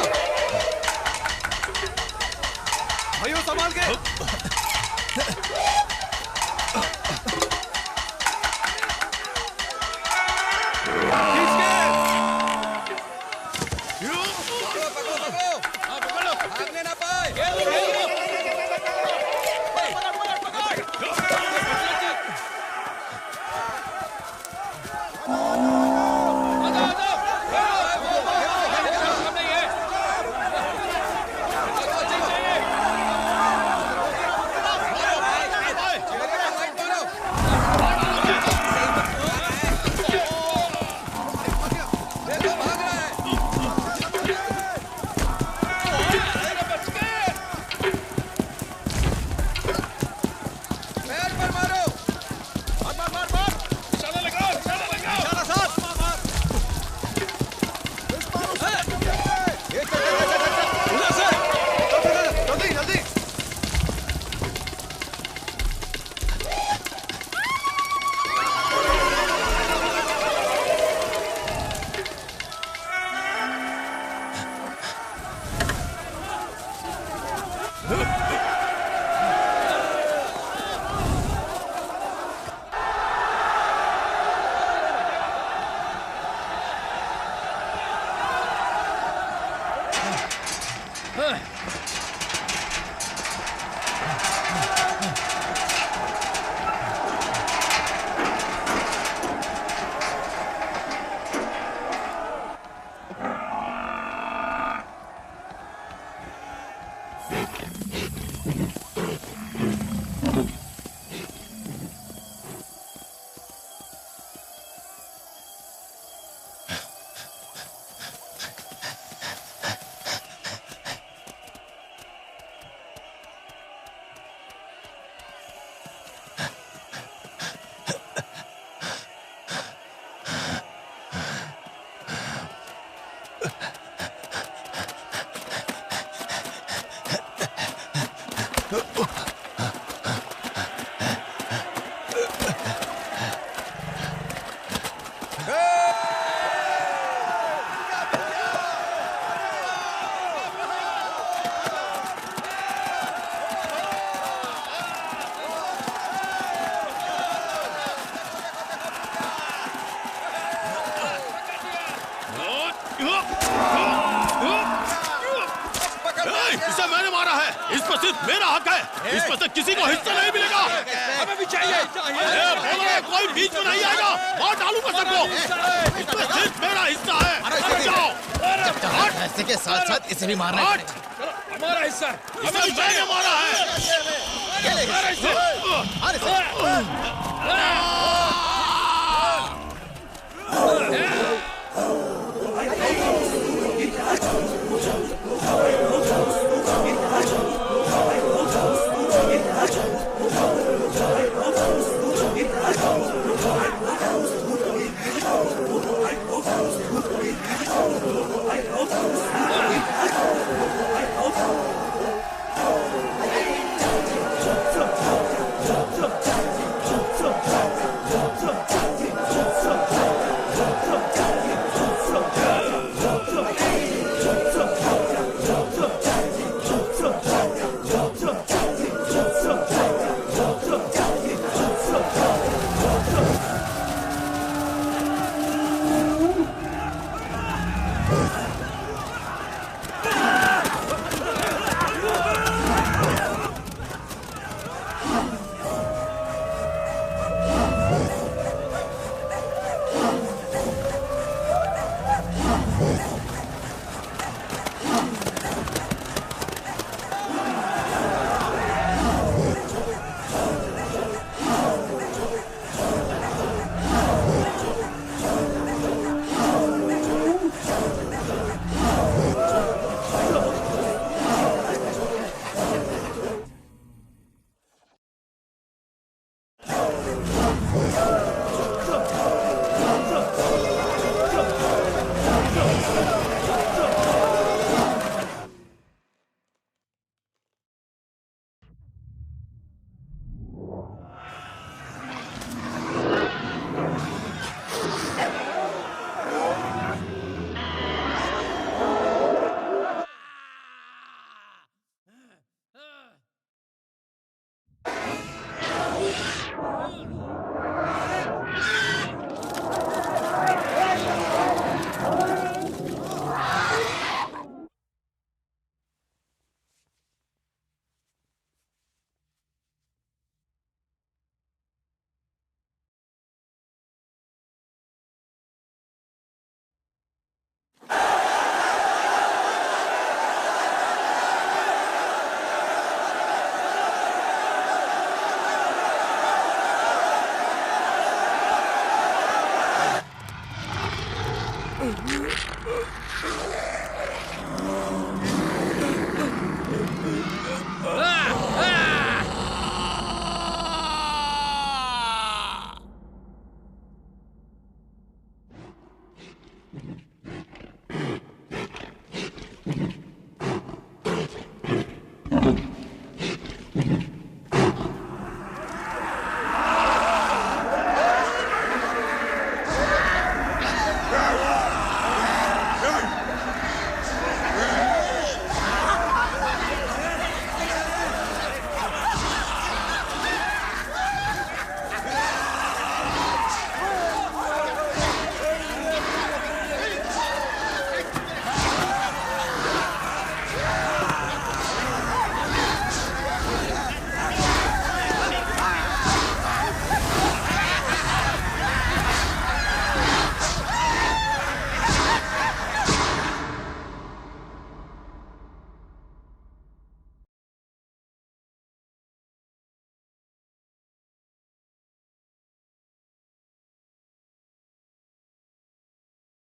Speaker 14: भागने ना पाए।
Speaker 7: इसे मैंने मारा है, इस पर सिर्फ मेरा हक है, इस पर से किसी को हिस्सा नहीं मिलेगा।
Speaker 14: हमें भी चाहिए।
Speaker 7: कोई बीच में नहीं आएगा, मार डालूंगा सबको। इसमें सिर्फ मेरा हिस्सा है। जाओ।
Speaker 15: पैसे के साथ साथ इसे भी मारना है।
Speaker 7: हमारा हिस्सा, इसे भी मैंने मारा है।
Speaker 15: अरे